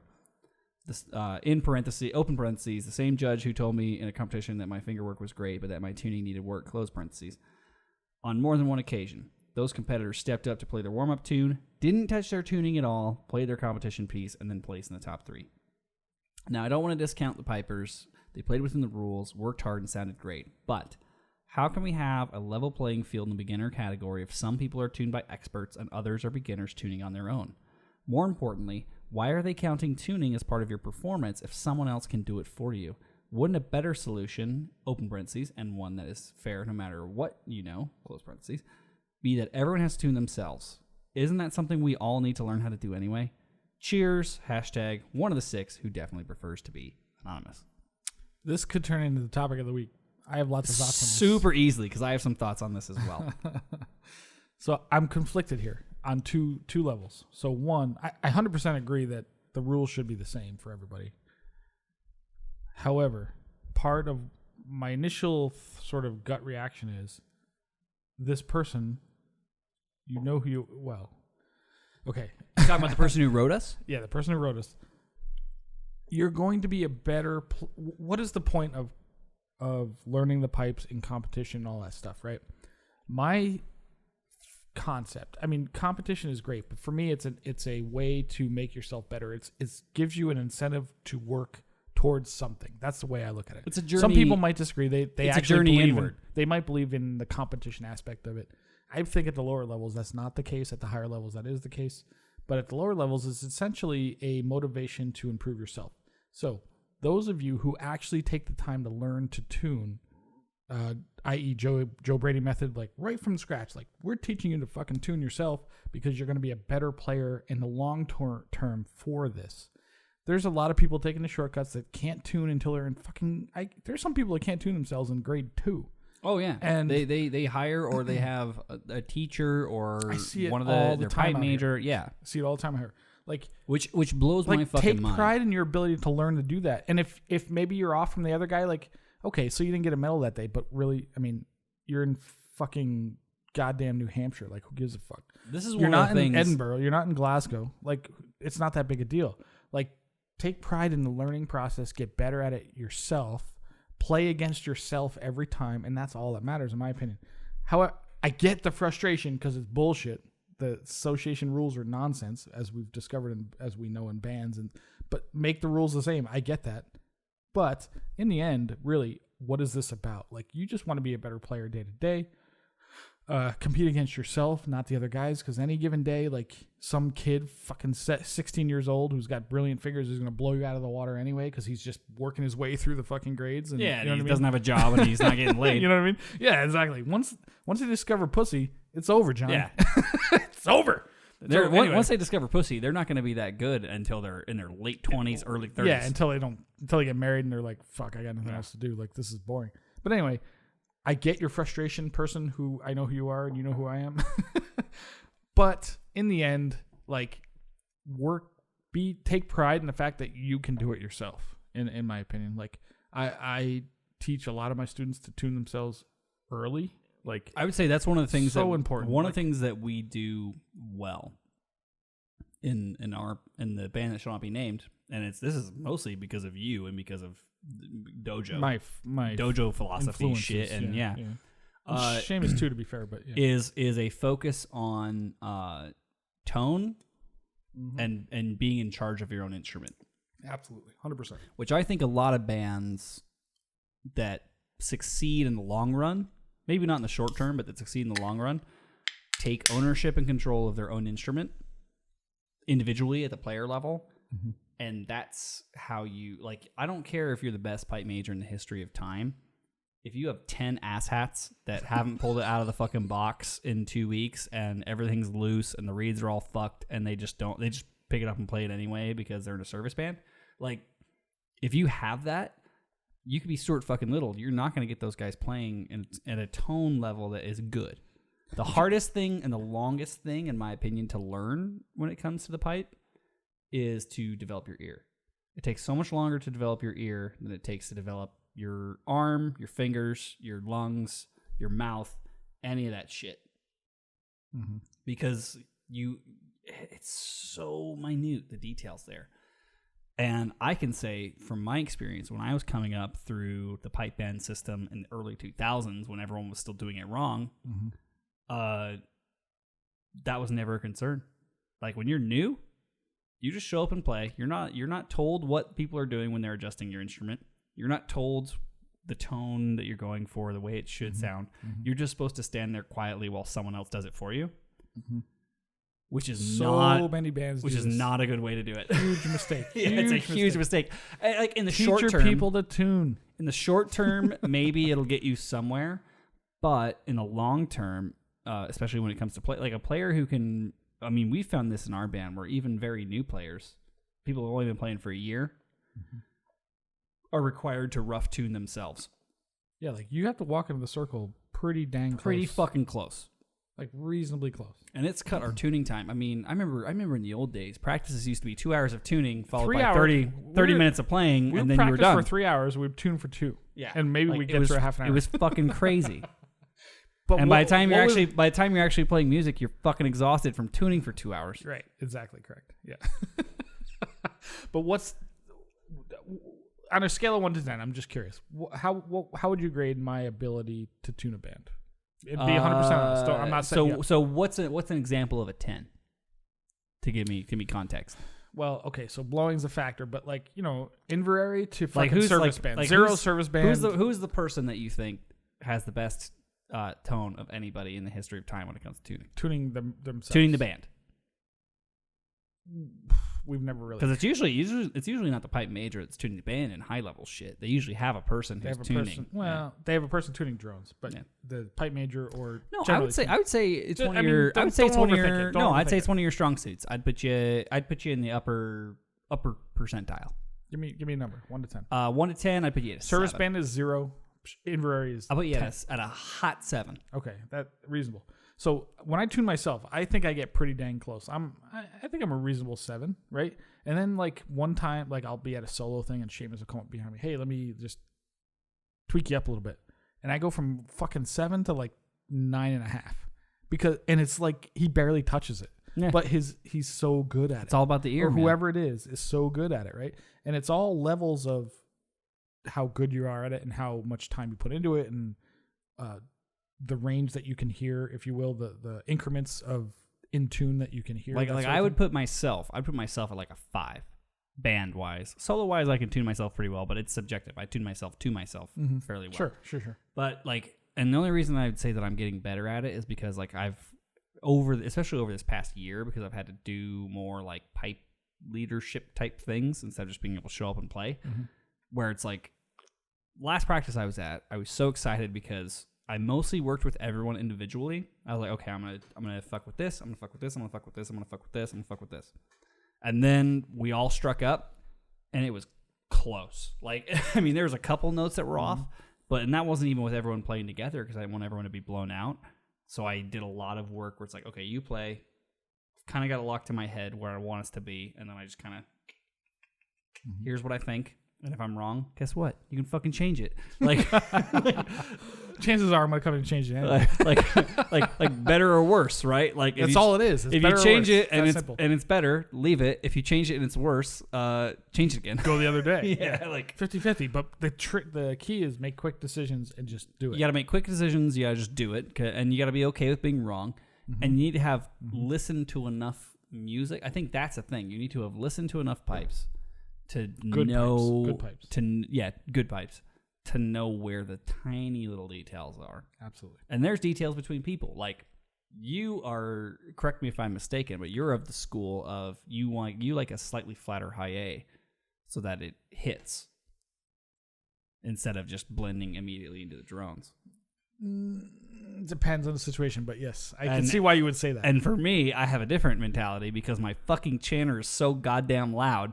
This, in parentheses, open parentheses, the same judge who told me in a competition that my fingerwork was great, but that my tuning needed work, close parentheses. On more than one occasion, those competitors stepped up to play their warm-up tune, didn't touch their tuning at all, played their competition piece, and then placed in the top 3. Now, I don't want to discount the pipers. They played within the rules, worked hard, and sounded great. But how can we have a level playing field in the beginner category if some people are tuned by experts and others are beginners tuning on their own? More importantly, why are they counting tuning as part of your performance if someone else can do it for you? Wouldn't a better solution, open parentheses, and one that is fair no matter what you know, close parentheses, be that everyone has to tune themselves? Isn't that something we all need to learn how to do anyway? Cheers, hashtag one of the 6 who definitely prefers to be anonymous. This could turn into the topic of the week. I have lots of thoughts on this. Super easily, because I have some thoughts on this as well. So I'm conflicted here on two levels. So one, I 100% agree that the rules should be the same for everybody. However, part of my initial sort of gut reaction is this person, you know who you, well, okay. You talking about the person who wrote us? Yeah, the person who wrote us. You're going to be a better, what is the point of learning the pipes in competition and all that stuff, right? My concept, I mean, competition is great, but for me, it's a way to make yourself better. It gives you an incentive to work towards something. That's the way I look at it. It's a journey. Some people might disagree. They it's actually a journey believe inward. they might believe in the competition aspect of it. I think at the lower levels, that's not the case. At the higher levels, that is the case. But at the lower levels, it's essentially a motivation to improve yourself. So those of you who actually take the time to learn to tune, i.e. Joe Brady method, like right from scratch, like we're teaching you to fucking tune yourself because you're going to be a better player in the long term for this. There's a lot of people taking the shortcuts that can't tune until they're in fucking... there's some people that can't tune themselves in grade 2. Oh, yeah. And they hire or they have a teacher or I see it one of all the their time pipe out major. here. Yeah. I see it all the time here. Like, Which blows my fucking take mind. pride in your ability to learn to do that. And if maybe you're off from the other guy, like, okay, so you didn't get a medal that day, but really, I mean, you're in fucking goddamn New Hampshire. Like, who gives a fuck? This is You're one of not the in things. Edinburgh. You're not in Glasgow. Like, it's not that big a deal. Like, take pride in the learning process. Get better at it yourself. Play against yourself every time, and that's all that matters, in my opinion. However, I get the frustration because it's bullshit. The association rules are nonsense, as we've discovered and as we know in bands. But make the rules the same. I get that. But in the end, really, what is this about? Like, you just want to be a better player day to day. Compete against yourself, not the other guys, because any given day, like, some kid fucking 16 years old who's got brilliant fingers is going to blow you out of the water anyway because he's just working his way through the fucking grades. And, Yeah, you know he what I mean? doesn't have a job and he's not getting laid. You know what I mean? Yeah, exactly. Once they discover pussy, it's over, John. Yeah. It's over. Anyway. Once they discover pussy, they're not going to be that good until they're in their late 20s, early 30s. Yeah, until they get married and they're like, fuck, I got nothing else to do. Like, this is boring. But anyway, I get your frustration, person who I know who you are and you know who I am. But in the end, like, take pride in the fact that you can do it yourself, in my opinion. Like, I teach a lot of my students to tune themselves early. Like, I would say that's one of the things important. One of the things that we do well in the band that shall not be named, and this is mostly because of you and because of dojo, my dojo philosophy shit, and yeah. Seamus too, to be fair, but yeah. is a focus on tone and being in charge of your own instrument. Absolutely, 100%. Which I think a lot of bands that succeed in the long run, maybe not in the short term, but that succeed in the long run, take ownership and control of their own instrument individually at the player level. Mm-hmm. And that's how you, like, I don't care if you're the best pipe major in the history of time. If you have 10 asshats that haven't pulled it out of the fucking box in 2 weeks and everything's loose and the reeds are all fucked and they just pick it up and play it anyway because they're in a service band. Like, if you have that, you could be Stuart fucking Little. You're not going to get those guys playing at a tone level that is good. The hardest thing and the longest thing, in my opinion, to learn when it comes to the pipe is to develop your ear. It takes so much longer to develop your ear than it takes to develop your arm, your fingers, your lungs, your mouth, any of that shit. Mm-hmm. Because it's so minute, the details there. And I can say from my experience, when I was coming up through the pipe band system in the early 2000s, when everyone was still doing it wrong, that was never a concern. Like, when you're new, you just show up and play. You're not told what people are doing when they're adjusting your instrument. You're not told the tone that you're going for, the way it should sound. Mm-hmm. You're just supposed to stand there quietly while someone else does it for you. Mm-hmm. Which is many bands. Which is not a good way to do it. Huge mistake. It's a huge mistake. Like, in the Teach short your term, people to tune. In the short term, maybe it'll get you somewhere, but in the long term, especially when it comes to play, like a player who can. I mean, we found this in our band where even very new players, people who have only been playing for a year, are required to rough tune themselves. Yeah, like, you have to walk into the circle pretty dang close. Pretty fucking close. Like, reasonably close. And it's cut our tuning time. I mean, I remember in the old days, practices used to be 2 hours of tuning followed 3 by hours. 30 minutes of playing, and then you were done. For 3 hours, we'd tune for 2. Yeah. And maybe we'd get through a half an hour. It was fucking crazy. But and by the time you're actually playing music, you're fucking exhausted from tuning for 2 hours. Right. Exactly correct. Yeah. But on a scale of 1 to 10, I'm just curious. How would you grade my ability to tune a band? It'd be 100% honest. I'm not saying. So what's an example of a 10? To give me context. Well, okay, so blowing's a factor, but, like, you know, Inverary to fucking like who's service band, like zero service band. Who's the person that you think has the best tone of anybody in the history of time when it comes to tuning? Tuning themselves. Tuning the band. We've never really, because it's usually not the pipe major that's tuning the band in high level shit. They usually have a person who's tuning. They have a person tuning drones, but the pipe major or no, I would say it's one of your. I would say it's one of your. No, I'd say it's one of your strong suits. I'd put you in the upper percentile. Give me a number, 1 to 10. 1 to 10, I'd put you at a service 7. band is 0. Inverary is. I'll put you 10. at a hot 7. Okay, that's reasonable. So when I tune myself, I think I get pretty dang close. I think I'm a reasonable 7, right? And then, like, one time, like, I'll be at a solo thing and Seamus will come up behind me. Hey, let me just tweak you up a little bit. And I go from fucking 7 to like 9.5 and it's like he barely touches it. Yeah. But he's so good at it. It's all about the ear. Or whoever it is so good at it, right? And it's all levels of how good you are at it and how much time you put into it and the range that you can hear, if you will, the increments of in tune that you can hear. Like I would put myself at like a 5 band wise. Solo wise, I can tune myself pretty well, but it's subjective. I tune myself to myself fairly well. Sure. But like, and the only reason I would say that I'm getting better at it is because like especially over this past year, because I've had to do more like pipe leadership type things instead of just being able to show up and play, where it's like last practice I was at, I was so excited because I mostly worked with everyone individually. I was like, okay, I'm gonna fuck with this, I'm gonna fuck with this, I'm gonna fuck with this, I'm gonna fuck with this, I'm gonna fuck with this. And then we all struck up and it was close. Like, I mean, there was a couple notes that were off, and that wasn't even with everyone playing together because I didn't want everyone to be blown out. So I did a lot of work where it's like, okay, you play, kind of got it locked in my head where I want us to be, and then I just kind of, here's what I think, and if I'm wrong, guess what? You can fucking change it. Like, chances are I'm gonna come and change it anyway. like better or worse, right? Like that's all it is. It's if better you change or worse. it and it's better, leave it. If you change it and it's worse, change it again. Go the other day. Yeah, like 50-50. But the key is make quick decisions and just do it. You got to make quick decisions. You got to just do it, and you got to be okay with being wrong. And you need to have listened to enough music. I think that's a thing. You need to have listened to enough pipes to know good pipes. Good pipes to know where the tiny little details are. Absolutely. And there's details between people. Like you are, correct me if I'm mistaken, but you're of the school of you like a slightly flatter high A so that it hits instead of just blending immediately into the drones. Depends on the situation, but yes, I can see why you would say that. And for me, I have a different mentality because my fucking chanter is so goddamn loud.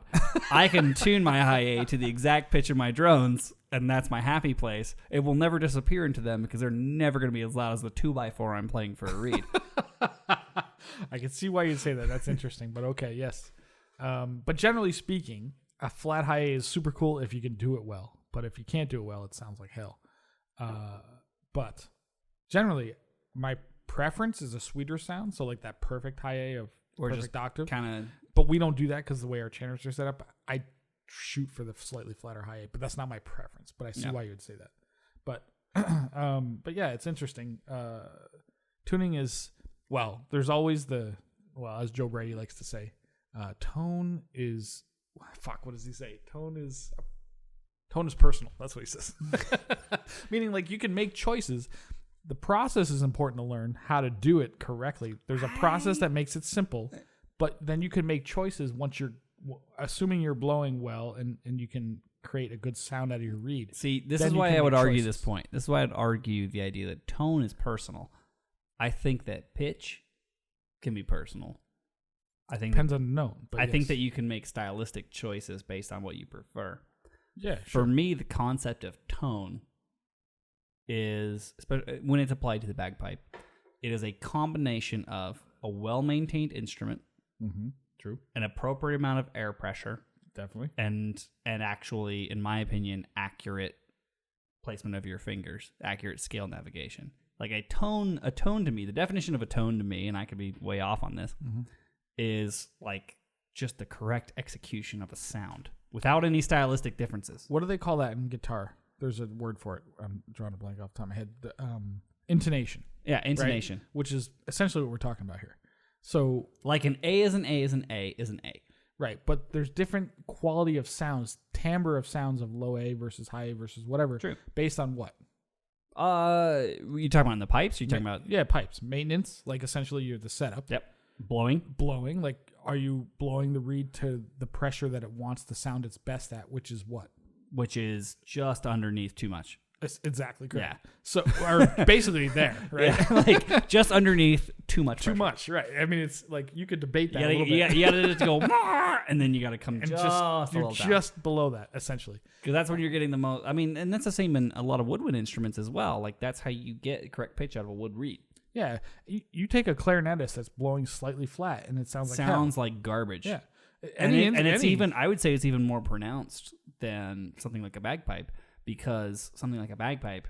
I can tune my high A to the exact pitch of my drones, and that's my happy place. It will never disappear into them because they're never going to be as loud as the 2x4 I'm playing for a reed. I can see why you'd say that. That's interesting, but okay, yes. But generally speaking, a flat high A is super cool if you can do it well. But if you can't do it well, it sounds like hell. But generally, my preference is a sweeter sound, so like that perfect high A of or perfect octave. Kind of. But we don't do that because the way our chanters are set up. I shoot for the slightly flatter high A, but that's not my preference. But I see why you would say that. But yeah, it's interesting. Tuning is there's always as Joe Brady likes to say, tone is what does he say? Tone is personal. That's what he says. Meaning, like, you can make choices. The process is important to learn how to do it correctly. There's a process that makes it simple, but then you can make choices once you're assuming you're blowing well and you can create a good sound out of your reed. See, this is why I would argue this point. This is why I'd argue the idea that tone is personal. I think that pitch can be personal. I think depends on the note. But I think that you can make stylistic choices based on what you prefer. Yeah, sure. For me, the concept of tone is, especially when it's applied to the bagpipe, it is a combination of a well-maintained instrument, true, an appropriate amount of air pressure, definitely, and actually, in my opinion, accurate placement of your fingers, accurate scale navigation. Like a tone to me, the definition of a tone to me, and I could be way off on this, is like just the correct execution of a sound without any stylistic differences. What do they call that in guitar? There's a word for it. I'm drawing a blank off the top of my head. Intonation. Yeah, intonation. Right? Which is essentially what we're talking about here. So, like an A is an A is an A is an A. Right, but there's different quality of sounds, timbre of sounds of low A versus high A versus whatever. True. Based on what? You talking about in the pipes? Or you talking about pipes. Maintenance, like essentially you're the setup. Yep. Blowing, like are you blowing the reed to the pressure that it wants to sound its best at, which is what? Which is just underneath too much. It's exactly correct. Yeah. So, or basically there, right? Yeah, like just underneath too much. Too much, right? I mean, it's like you could debate that a little bit. You got to go, and then you got to come just a little down. Just below that, essentially. Because that's when you're getting the most. I mean, and that's the same in a lot of woodwind instruments as well. Like that's how you get correct pitch out of a wood reed. Yeah, you take a clarinetist that's blowing slightly flat, and it sounds like garbage. Yeah, it's even. I would say it's even more pronounced than something like a bagpipe, because something like a bagpipe,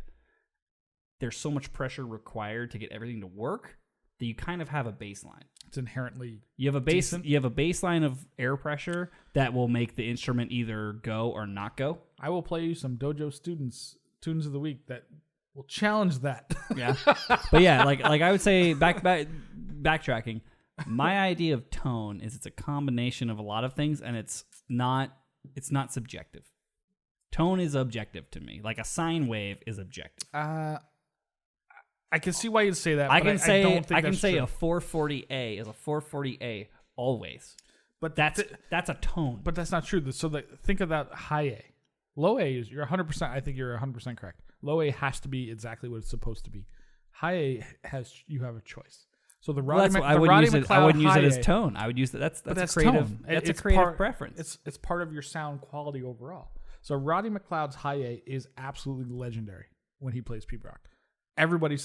there's so much pressure required to get everything to work that you kind of have a baseline. It's inherently you have a decent. You have a baseline of air pressure that will make the instrument either go or not go. I will play you some dojo students tunes of the week that We'll challenge that. Yeah. But yeah, like I would say backtracking. My idea of tone is it's a combination of a lot of things, and it's not subjective. Tone is objective to me. Like a sine wave is objective. I can see why you'd say that. I can say true. a 440A is a 440A always. But that's a tone. But that's not true. So think of that high A. Low A is you're 100%. I think you're 100% correct. Low A has to be exactly what it's supposed to be. High A you have a choice. So the Roddy I wouldn't use it as A, tone. I would use that. That's a creative. Tone. That's a creative preference. It's part of your sound quality overall. So Roddy McLeod's high A is absolutely legendary when he plays Pete Rock. Everybody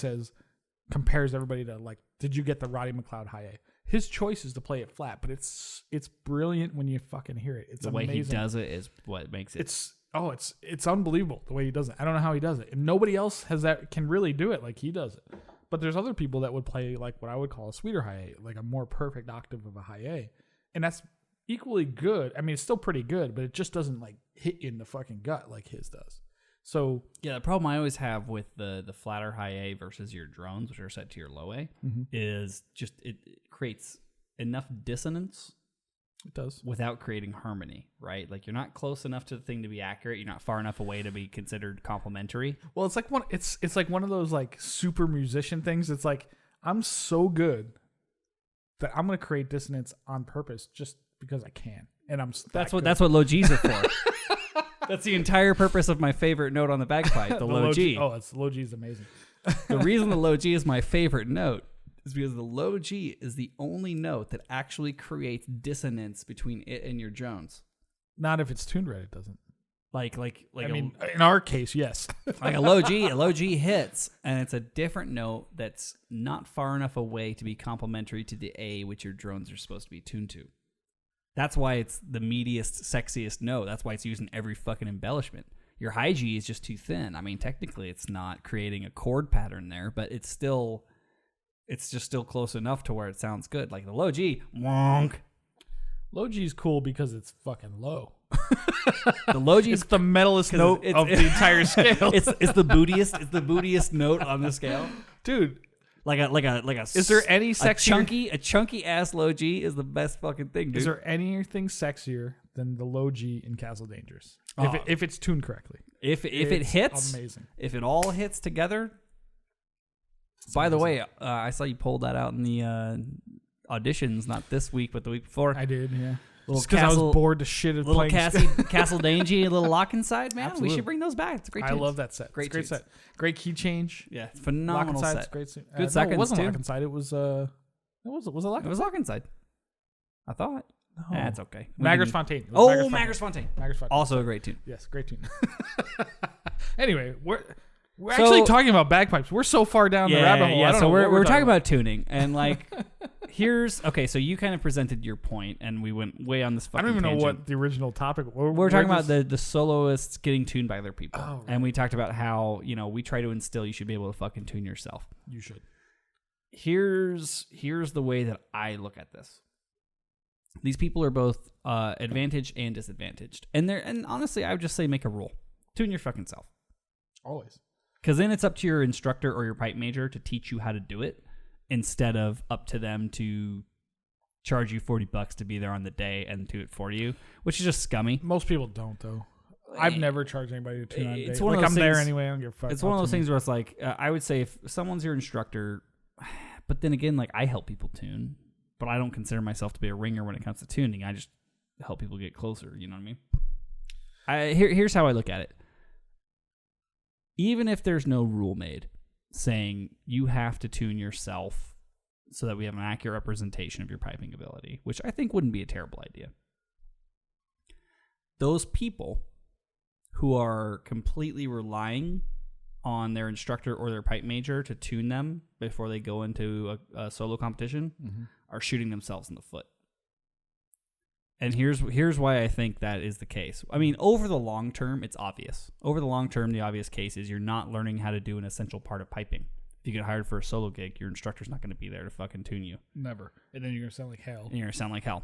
compares everybody to like, did you get the Roddy McLeod high A? His choice is to play it flat, but it's brilliant when you fucking hear it. It's the amazing. way he does it is what makes it. It's unbelievable the way he does it. I don't know how he does it, and nobody else can really do it like he does it. But there's other people that would play like what I would call a sweeter high A, like a more perfect octave of a high A, and that's equally good. I mean, it's still pretty good, but it just doesn't like hit you in the fucking gut like his does. So yeah, the problem I always have with the flatter high A versus your drones, which are set to your low A, is just it creates enough dissonance. It does without creating harmony, right? Like you're not close enough to the thing to be accurate. You're not far enough away to be considered complementary. Well, it's like one of those like super musician things. It's like I'm so good that I'm going to create dissonance on purpose just because I can, and that's what low G's are for. That's the entire purpose of my favorite note on the bagpipe, the low G. Low G is amazing. The reason the low G is my favorite note is because the low G is the only note that actually creates dissonance between it and your drones. Not if it's tuned right, it doesn't. Like I mean, in our case, yes. Like a low G hits, and it's a different note that's not far enough away to be complementary to the A, which your drones are supposed to be tuned to. That's why it's the meatiest, sexiest note. That's why it's used in every fucking embellishment. Your high G is just too thin. I mean, technically, it's not creating a chord pattern there, but it's just still close enough to where it sounds good. Like the low G, wonk. Low G is cool because it's fucking low. The low G is the metalist note of the entire scale. It's the bootiest. It's the bootiest note on the scale, dude. Like a. Is there any sexier? A chunky ass low G is the best fucking thing, dude. Is there anything sexier than the low G in Castle Dangerous? Oh. If it's tuned correctly. If it hits, amazing. If it all hits together. By the way, I saw you pulled that out in the auditions, not this week, but the week before. I did, yeah. Just because I was bored to shit at playing. Castle Dangy, a little lock inside, man. Absolutely. We should bring those back. It's a great. I love that set. Great set. Great key change. Yeah, phenomenal lock set. Great. Good seconds it wasn't too. lock inside. It was a lock. It was lock inside. I thought. No. That's okay. Maggers Fontaine. Maggers Fontaine. Also a great tune. Yes, great tune. Anyway, we're actually talking about bagpipes. We're so far down the rabbit hole. Yeah, so we're talking about tuning, and like, so you kind of presented your point, and we went way on this fucking I don't even tangent. know what the original topic. We're talking about the soloists getting tuned by other people, right. And we talked about how we try to instill you should be able to fucking tune yourself. You should. Here's the way that I look at this. These people are both advantaged and disadvantaged, and honestly, I would just say make a rule: tune your fucking self. Always. Because then it's up to your instructor or your pipe major to teach you how to do it, instead of up to them to charge you $40 to be there on the day and do it for you, which is just scummy. Most people don't, though. I've never charged anybody to tune on a day. One of those I'm things, there anyway. I don't give a fuck. It's one of those things where it's like, I would say if someone's your instructor, but then again, like I help people tune, but I don't consider myself to be a ringer when it comes to tuning. I just help people get closer. You know what I mean? Here's how I look at it. Even if there's no rule made saying you have to tune yourself so that we have an accurate representation of your piping ability, which I think wouldn't be a terrible idea. Those people who are completely relying on their instructor or their pipe major to tune them before they go into a solo competition are shooting themselves in the foot. And here's why I think that is the case. I mean, over the long term, it's obvious. Over the long term, the obvious case is you're not learning how to do an essential part of piping. If you get hired for a solo gig, your instructor's not going to be there to fucking tune you. Never. And then you're going to sound like hell.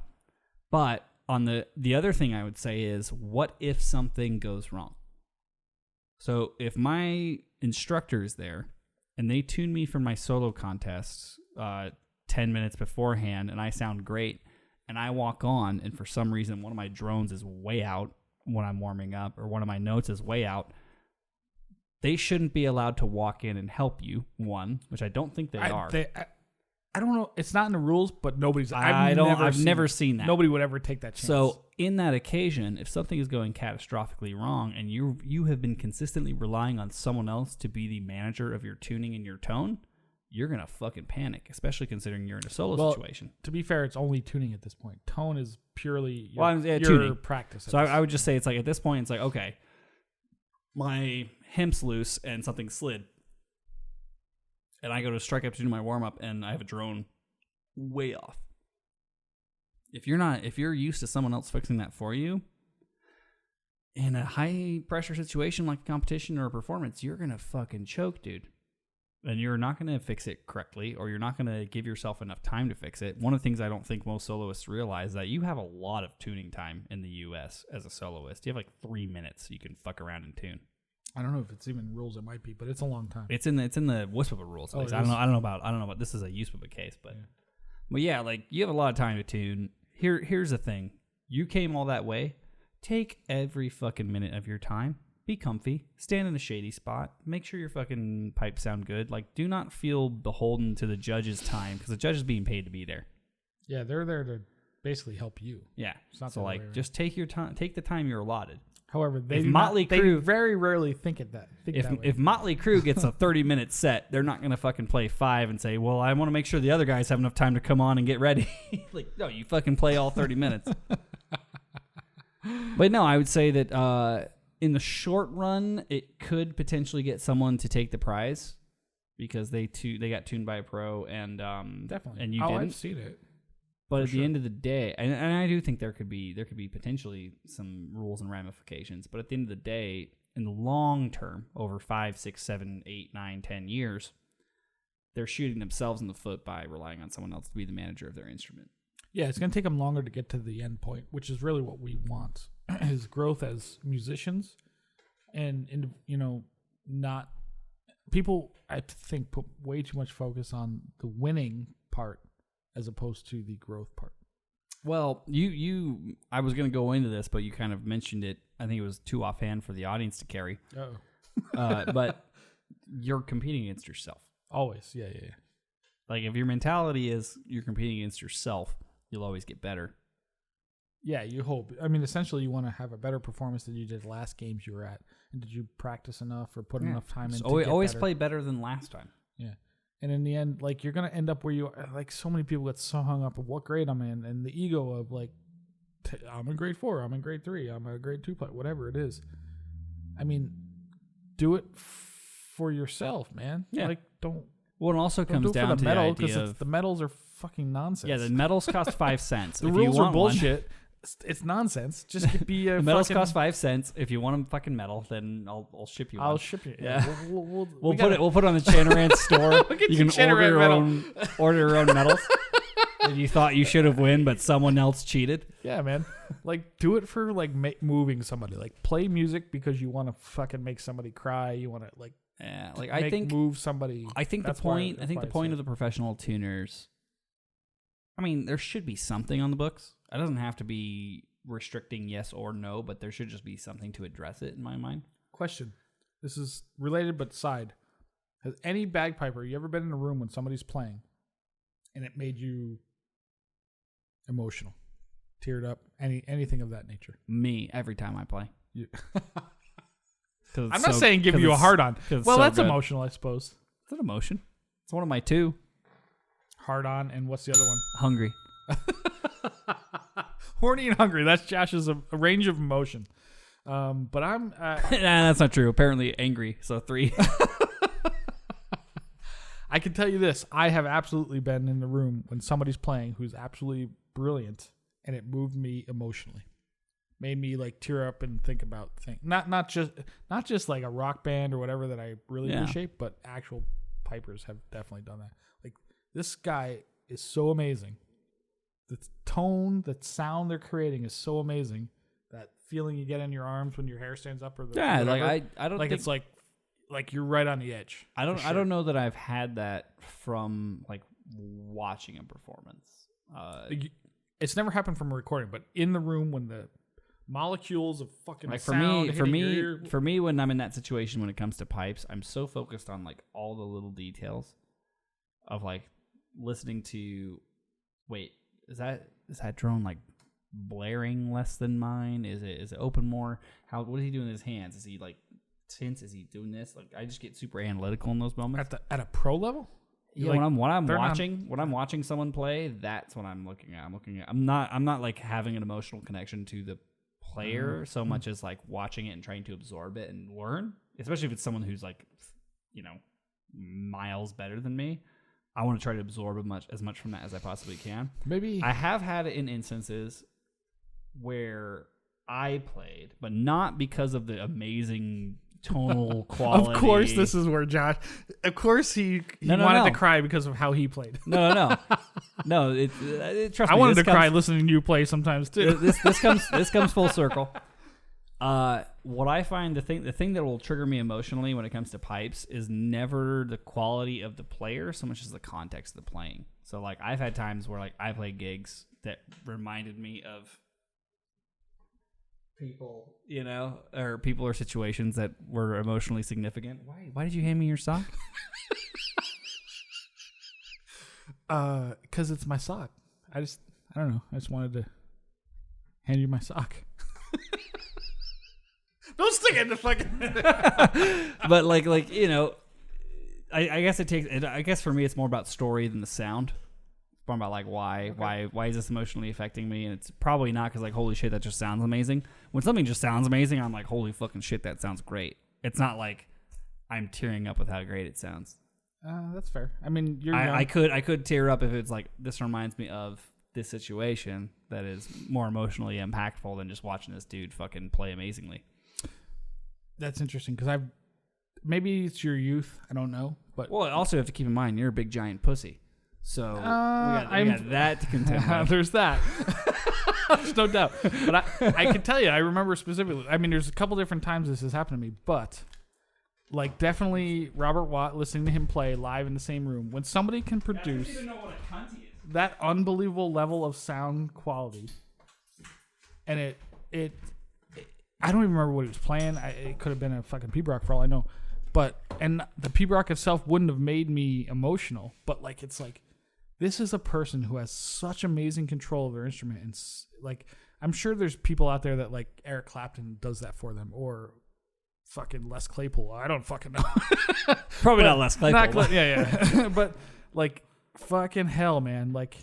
But on the other thing I would say is, what if something goes wrong? So if my instructor is there and they tune me for my solo contests 10 minutes beforehand and I sound great and I walk on and for some reason one of my drones is way out when I'm warming up or one of my notes is way out, they shouldn't be allowed to walk in and help you, one, which I don't think they are. I don't know. It's not in the rules, but nobody's. I've never seen that. Nobody would ever take that chance. So in that occasion, if something is going catastrophically wrong and you have been consistently relying on someone else to be the manager of your tuning and your tone, you're going to fucking panic, especially considering you're in a solo situation. To be fair, it's only tuning at this point. Tone is purely your tuning. Practice. So I would just say it's like at this point, it's like, okay, my hemp's loose and something slid. And I go to strike up to do my warm-up and I have a drone way off. If you're used to someone else fixing that for you, in a high-pressure situation like a competition or a performance, you're going to fucking choke, dude. And you're not going to fix it correctly, or you're not going to give yourself enough time to fix it. One of the things I don't think most soloists realize is that you have a lot of tuning time in the U.S. as a soloist. You have like 3 minutes you can fuck around and tune. I don't know if it's even rules. It might be, but it's a long time. It's in the WSPA rules. I don't know about this is a USPA case, but yeah, like you have a lot of time to tune. Here's the thing: you came all that way. Take every fucking minute of your time. Be comfy. Stand in a shady spot. Make sure your fucking pipes sound good. Like, do not feel beholden to the judge's time because the judge is being paid to be there. Yeah, they're there to basically help you. Yeah, it's not so like just take your time. Take the time you're allotted. However, they very rarely think that way. If Motley Crue gets a 30-minute set, they're not going to fucking play 5 and say, well, I want to make sure the other guys have enough time to come on and get ready. Like, no, you fucking play all 30 minutes. But no, I would say that in the short run, it could potentially get someone to take the prize because they got tuned by a pro and definitely, and you didn't. I've seen it. But at the end of the day, and I do think there could be potentially some rules and ramifications. But at the end of the day, in the long term, over 5, 6, 7, 8, 9, 10 years, they're shooting themselves in the foot by relying on someone else to be the manager of their instrument. Yeah, it's going to take them longer to get to the end point, which is really what we want, is growth as musicians. And not... People, I think, put way too much focus on the winning part as opposed to the growth part. Well, I was going to go into this, but you kind of mentioned it. I think it was too offhand for the audience to carry. But you're competing against yourself. Always, yeah. Like, if your mentality is you're competing against yourself, you'll always get better. Yeah, you hope. I mean, essentially, you want to have a better performance than you did last games you were at. And did you practice enough or put enough time in to get always better? play better than last time. Yeah. And in the end, like, you're going to end up where you are. Like, so many people get so hung up on what grade I'm in and the ego of, like, I'm in grade 4, I'm in grade 3, I'm a grade 2 player, whatever it is. I mean, do it for yourself, man. Yeah. Like, don't. Well, it also comes down to medal, the idea of... the medals are fucking nonsense. Yeah, the medals cost 5 cents. The rules are bullshit. It's nonsense. Just be a the medals cost 5 cents. If you want a fucking medal, then I'll ship you one. I'll ship you. Yeah. We'll put it on the Chanter Rant store. You can order your own medals. If you thought you should have won, but someone else cheated. Yeah, man. Like, do it for like moving somebody. Like, play music because you want to fucking make somebody cry. You want to move somebody. I think the point of the professional tuners. I mean, there should be something on the books. It doesn't have to be restricting yes or no, but there should just be something to address it in my mind. Question. This is related but side. Has any bagpiper, you ever been in a room when somebody's playing and it made you emotional, teared up, anything of that nature? Me, every time I play. I'm not saying give you a hard on. Well, that's good. Emotional, I suppose. It's an emotion. It's one of my 2. Hard on, and what's the other one? Hungry. Horny and hungry. That's Josh's a range of emotion. But I'm... nah, that's not true. Apparently angry, so 3. I can tell you this. I have absolutely been in the room when somebody's playing who's absolutely brilliant, and it moved me emotionally. Made me like tear up and think about things. Not just like a rock band or whatever that I really appreciate, but actual pipers have definitely done that. Like, this guy is so amazing. The tone, the sound they're creating is so amazing That feeling you get in your arms when your hair stands up, or yeah, whatever. like I don't like think, it's like you're right on the edge. I don't know that I've had that from like watching a performance. It's never happened from a recording, but in the room when the molecules of fucking like sound for me when I'm in that situation when it comes to pipes, I'm so focused on like all the little details of like listening to. Wait, is that drone like blaring less than mine? Is it open more? What is he doing with his hands? Is he like tense? Is he doing this? Like I just get super analytical in those moments. At a pro level? Yeah, like, when I'm watching someone play, that's what I'm looking at. I'm not like having an emotional connection to the player so much as like watching it and trying to absorb it and learn. Especially if it's someone who's like, miles better than me. I want to try to absorb as much from that as I possibly can. Maybe I have had it in instances where I played, but not because of the amazing tonal quality. Of course, this is where Josh. Of course, he wanted to cry because of how he played. No. Trust me. I wanted to cry listening to you play sometimes too. This comes full circle. What I find the thing that will trigger me emotionally when it comes to pipes is never the quality of the player so much as the context of the playing. So like I've had times where like I played gigs that reminded me of people, or people or situations that were emotionally significant. Why did you hand me your sock? Because it's my sock. I don't know. I just wanted to hand you my sock. Don't stick it in the fucking. But I guess it takes. I guess for me, it's more about story than the sound. It's more about like why is this emotionally affecting me? And it's probably not because like holy shit, that just sounds amazing. When something just sounds amazing, I'm like holy fucking shit, that sounds great. It's not like I'm tearing up with how great it sounds. That's fair. I mean, I could tear up if it's like this reminds me of this situation that is more emotionally impactful than just watching this dude fucking play amazingly. That's interesting because maybe it's your youth. I don't know, but also you have to keep in mind you're a big giant pussy, so we got that to contend with. There's that. There's no doubt. But I can tell you, I remember specifically. I mean, there's a couple different times this has happened to me, but like definitely Robert Watt, listening to him play live in the same room when somebody can produce that unbelievable level of sound quality, and it. I don't even remember what he was playing. It could have been a fucking P-Brock for all I know. And the P-Brock itself wouldn't have made me emotional. But, like, it's like, this is a person who has such amazing control of their instrument. And, like, I'm sure there's people out there that, like, Eric Clapton does that for them. Or fucking Les Claypool. I don't fucking know. Probably not Les Claypool. Yeah. But, like, fucking hell, man. Like,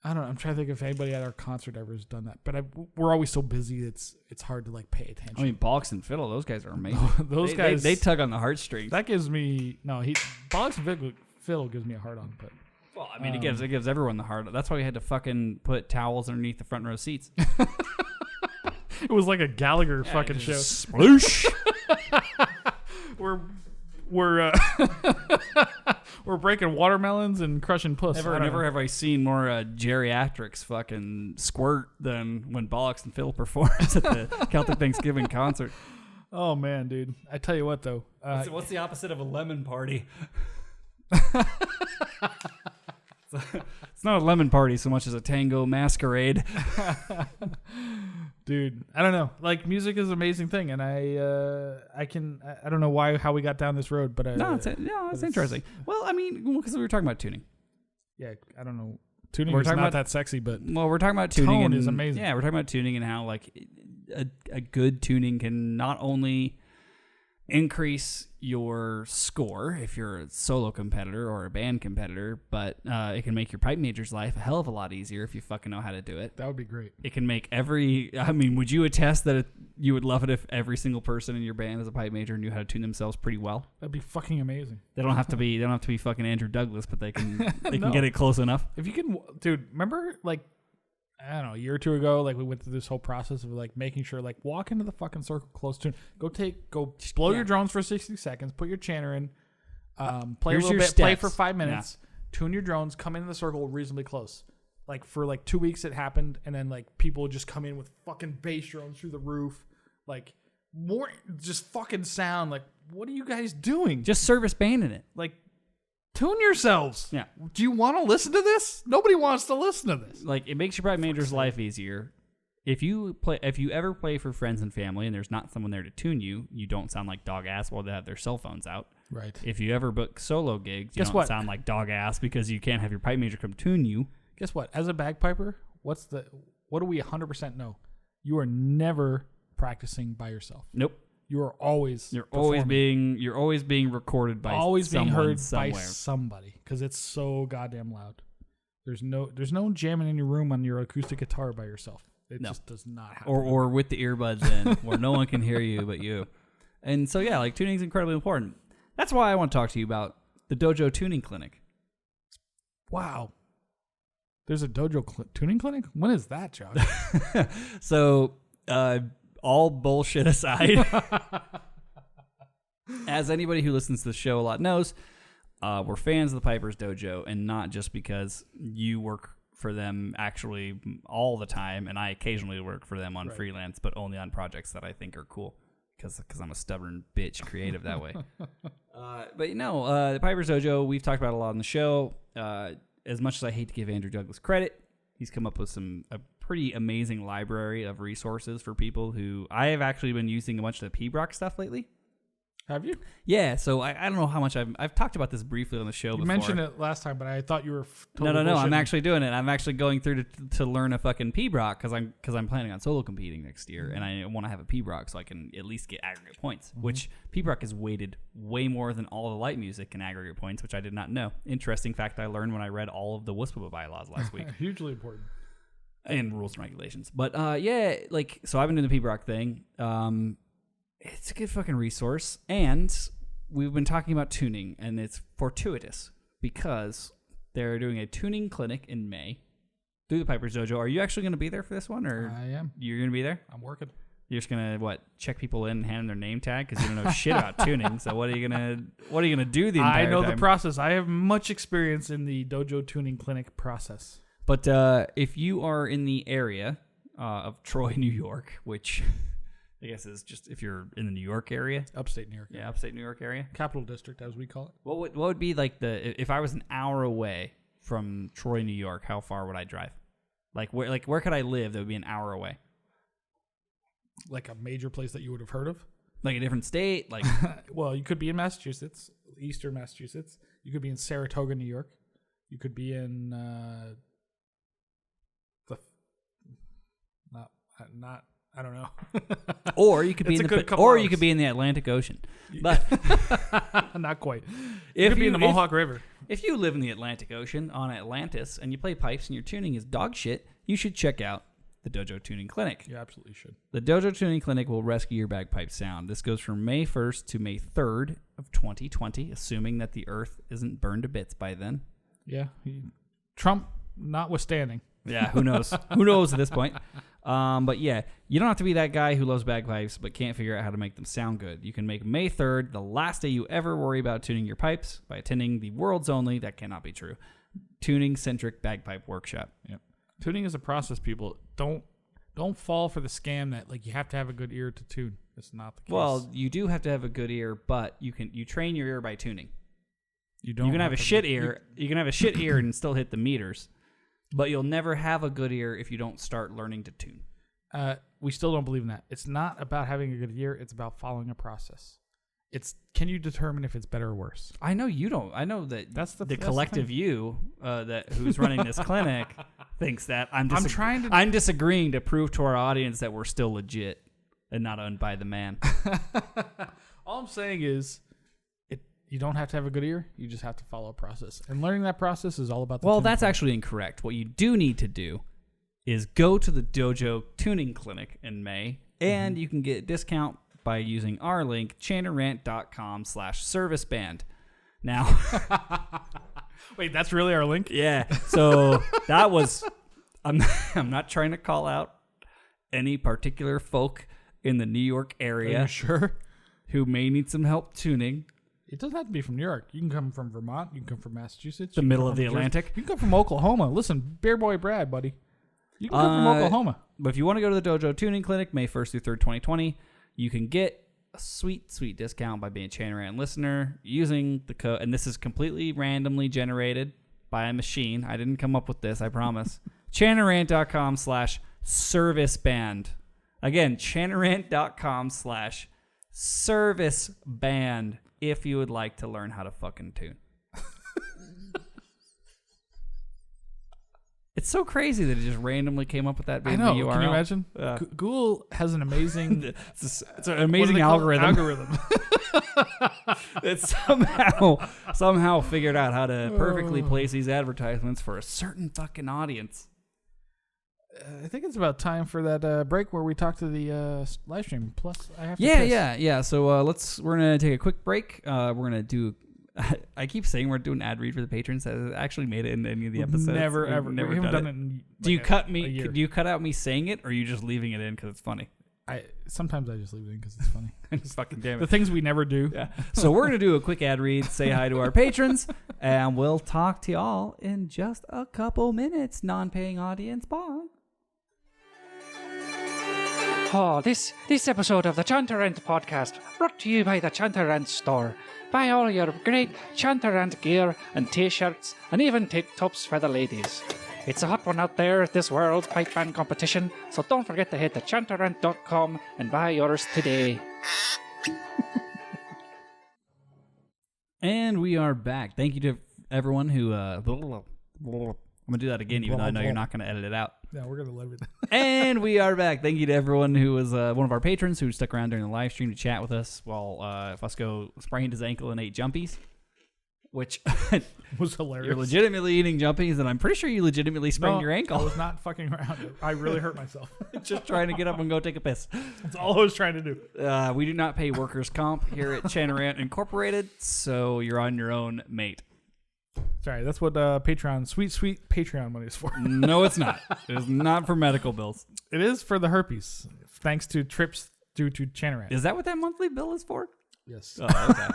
I don't know. I'm trying to think if anybody at our concert ever has done that. But we're always so busy, it's hard to like pay attention. I mean, Bollocks and Fiddle, those guys are amazing. Those guys, they tug on the heartstrings. That gives me Bollocks and Fiddle gives me a hard on. But well, I mean, it gives everyone the hard on. That's why we had to fucking put towels underneath the front row seats. It was like a Gallagher fucking show. Sploosh. We're breaking watermelons and crushing puss. Never have I seen more geriatrics fucking squirt than when Bollocks and Fiddle performs at the Celtic Thanksgiving concert. Oh man, dude! I tell you what, though. What's the opposite of a lemon party? It's not a lemon party so much as a tango masquerade. Dude, I don't know. Like, music is an amazing thing, and I don't know how we got down this road, but it's interesting. Well, I mean, because we were talking about tuning. Yeah, I don't know. Tuning is not that sexy, but we're talking about tuning. Tone is amazing. Yeah, we're talking about tuning and how like a good tuning can not only increase your score if you're a solo competitor or a band competitor, but it can make your pipe major's life a hell of a lot easier if you fucking know how to do it. That would be great. It can make would you attest that you would love it if every single person in your band as a pipe major knew how to tune themselves pretty well? That'd be fucking amazing. They don't have to be fucking Andrew Douglas, but they can can get it close enough. If you can, dude, remember like I don't know, a year or two ago, like we went through this whole process of like making sure, like walk into the fucking circle close to, go blow your drones for 60 seconds, put your chanter in, play a little bit, play for 5 minutes, tune your drones, come into the circle reasonably close. Like for like 2 weeks it happened, and then like people would just come in with fucking bass drums through the roof, like more just fucking sound. Like, what are you guys doing? Just service banding it. Like, tune yourselves. Yeah. Do you want to listen to this? Nobody wants to listen to this. Like, it makes your pipe manager's life easier. If you ever play for friends and family and there's not someone there to tune you, you don't sound like dog ass while they have their cell phones out. Right. If you ever book solo gigs, you don't sound like dog ass because you can't have your pipe manager come tune you. Guess what? As a bagpiper, what do we 100% know? You are never practicing by yourself. Nope. You are always you're always being recorded by always being heard somewhere. by somebody because it's so goddamn loud. There's no jamming in your room on your acoustic guitar by yourself. It just does not happen. Or with the earbuds in where no one can hear you but you. And so yeah, like tuning is incredibly important. That's why I want to talk to you about the Dojo Tuning Clinic. Wow. There's a dojo tuning clinic? When is that, Josh? So, all bullshit aside, as anybody who listens to the show a lot knows, we're fans of the Piper's Dojo, and not just because you work for them actually all the time, and I occasionally work for them on freelance, but only on projects that I think are cool, because I'm a stubborn bitch creative that way. But the Piper's Dojo, we've talked about a lot on the show. As much as I hate to give Andrew Douglas credit, he's come up with a pretty amazing library of resources for people who... I have actually been using a bunch of the P-Brock stuff lately. Have you? Yeah, so I don't know how much I've talked about this briefly on the show before. You mentioned it last time, but I thought you were totally No, I'm actually doing it. I'm actually going through to learn a fucking P-Brock because I'm planning on solo competing next year, and I want to have a P-Brock so I can at least get aggregate points, which P-Brock is weighted way more than all the light music in aggregate points, which I did not know. Interesting fact I learned when I read all of the WSPA bylaws last week. Hugely important. And rules and regulations. But so I've been doing the P-Brock thing. It's a good fucking resource, and we've been talking about tuning, and it's fortuitous because they're doing a tuning clinic in May through the Piper's Dojo. Are you actually going to be there for this one, or I am? You're going to be there? I'm working. You're just gonna check people in and hand them their name tag because you don't know shit about tuning. So what are you gonna do the entire time? I know the process. I have much experience in the dojo tuning clinic process. But if you are in the area of Troy, New York, which I guess is just if you're in the New York area. Upstate New York. Yeah, upstate New York area. Capital District, as we call it. What would be like if I was an hour away from Troy, New York, how far would I drive? Where could I live that would be an hour away? Like a major place that you would have heard of? Like a different state? Like well, you could be in Massachusetts, eastern Massachusetts. You could be in Saratoga, New York. You could be in I don't know. Or you could be you could be in the Atlantic Ocean. But not quite. You could be in the Mohawk River. If you live in the Atlantic Ocean on Atlantis and you play pipes and your tuning is dog shit, you should check out the Dojo Tuning Clinic. You absolutely should. The Dojo Tuning Clinic will rescue your bagpipe sound. This goes from May 1st to May 3rd of 2020, assuming that the Earth isn't burned to bits by then. Yeah. Trump notwithstanding. Yeah, who knows? Who knows at this point? But yeah, you don't have to be that guy who loves bagpipes but can't figure out how to make them sound good. You can make May 3rd the last day you ever worry about tuning your pipes by attending the world's only, that cannot be true, tuning-centric bagpipe workshop. Yep. Tuning is a process, people. Don't fall for the scam that you have to have a good ear to tune. It's not the case. Well, you do have to have a good ear, but you train your ear by tuning. You can have a shit ear. You can have a shit ear and still hit the meters. But you'll never have a good ear if you don't start learning to tune. We still don't believe in that. It's not about having a good ear. It's about following a process. Can you determine if it's better or worse? I know you don't. I know that that's the collective you who's running this clinic thinks that. I'm disagreeing to prove to our audience that we're still legit and not owned by the man. All I'm saying is, you don't have to have a good ear. You just have to follow a process. And learning that process is all about the tuning that's clinic. actually incorrect. What you do need to do is go to the Dojo Tuning Clinic in May, and you can get a discount by using our link, chanterrant.com/serviceband. Now... Wait, that's really our link? Yeah. So that was... I'm not trying to call out any particular folk in the New York area. Are you sure? Who may need some help tuning. It doesn't have to be from New York. You can come from Vermont. You can come from Massachusetts. The middle of the Atlantic. You can come from Oklahoma. Listen, Bear Boy Brad, buddy. You can come from Oklahoma. But if you want to go to the Dojo Tuning Clinic, May 1st through 3rd, 2020, you can get a sweet, sweet discount by being a Chanter Rant listener using the code. And this is completely randomly generated by a machine. I didn't come up with this, I promise. chanterrant.com/serviceband. Again, chanterrant.com/serviceband if you would like to learn how to fucking tune. It's so crazy that it just randomly came up with that big URL. Can you imagine? Google has an amazing... it's an amazing algorithm. It's somehow figured out how to perfectly place these advertisements for a certain fucking audience. I think it's about time for that break where we talk to the live stream. Plus, I have to Yeah. So we're gonna take a quick break. We're gonna do. I keep saying we're doing ad read for the patrons. That has actually made it in any of the episodes. Never ever done it. Do you cut me? Do you cut out me saying it, or are you just leaving it in because it's funny? Sometimes I just leave it in because it's funny. Just fucking damn it. The things we never do. Yeah. So we're gonna do a quick ad read. Say hi to our patrons, and we'll talk to y'all in just a couple minutes. Non-paying audience, bye. Oh, this episode of the Chanter Rant podcast brought to you by the Chanter Rant store. Buy all your great Chanter Rant gear and t-shirts and even tank tops for the ladies. It's a hot one out there at this world's pipe band competition, so don't forget to head to chanterrant.com and buy yours today. And we are back. Thank you to everyone who... I'm going to do that again, even though I know you're not going to edit it out. Yeah, we're going to live it. And we are back. Thank you to everyone who was one of our patrons who stuck around during the live stream to chat with us while Fusco sprained his ankle and ate jumpies, which was hilarious. You're legitimately eating jumpies, and I'm pretty sure you legitimately sprained your ankle. I was not fucking around. I really hurt myself. Just trying to get up and go take a piss. That's all I was trying to do. We do not pay workers' comp here at Chanter Rant Incorporated, so you're on your own, mate. Sorry, that's what Patreon, sweet Patreon money is for. No, it's not. It is not for medical bills. It is for the herpes, thanks to trips due to Chanter Rant. Is that what that monthly bill is for? Yes. Oh, okay.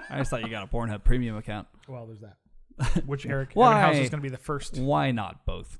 I just thought you got a Pornhub premium account. Well, there's that. Which Eric House is going to be the first. Why not both?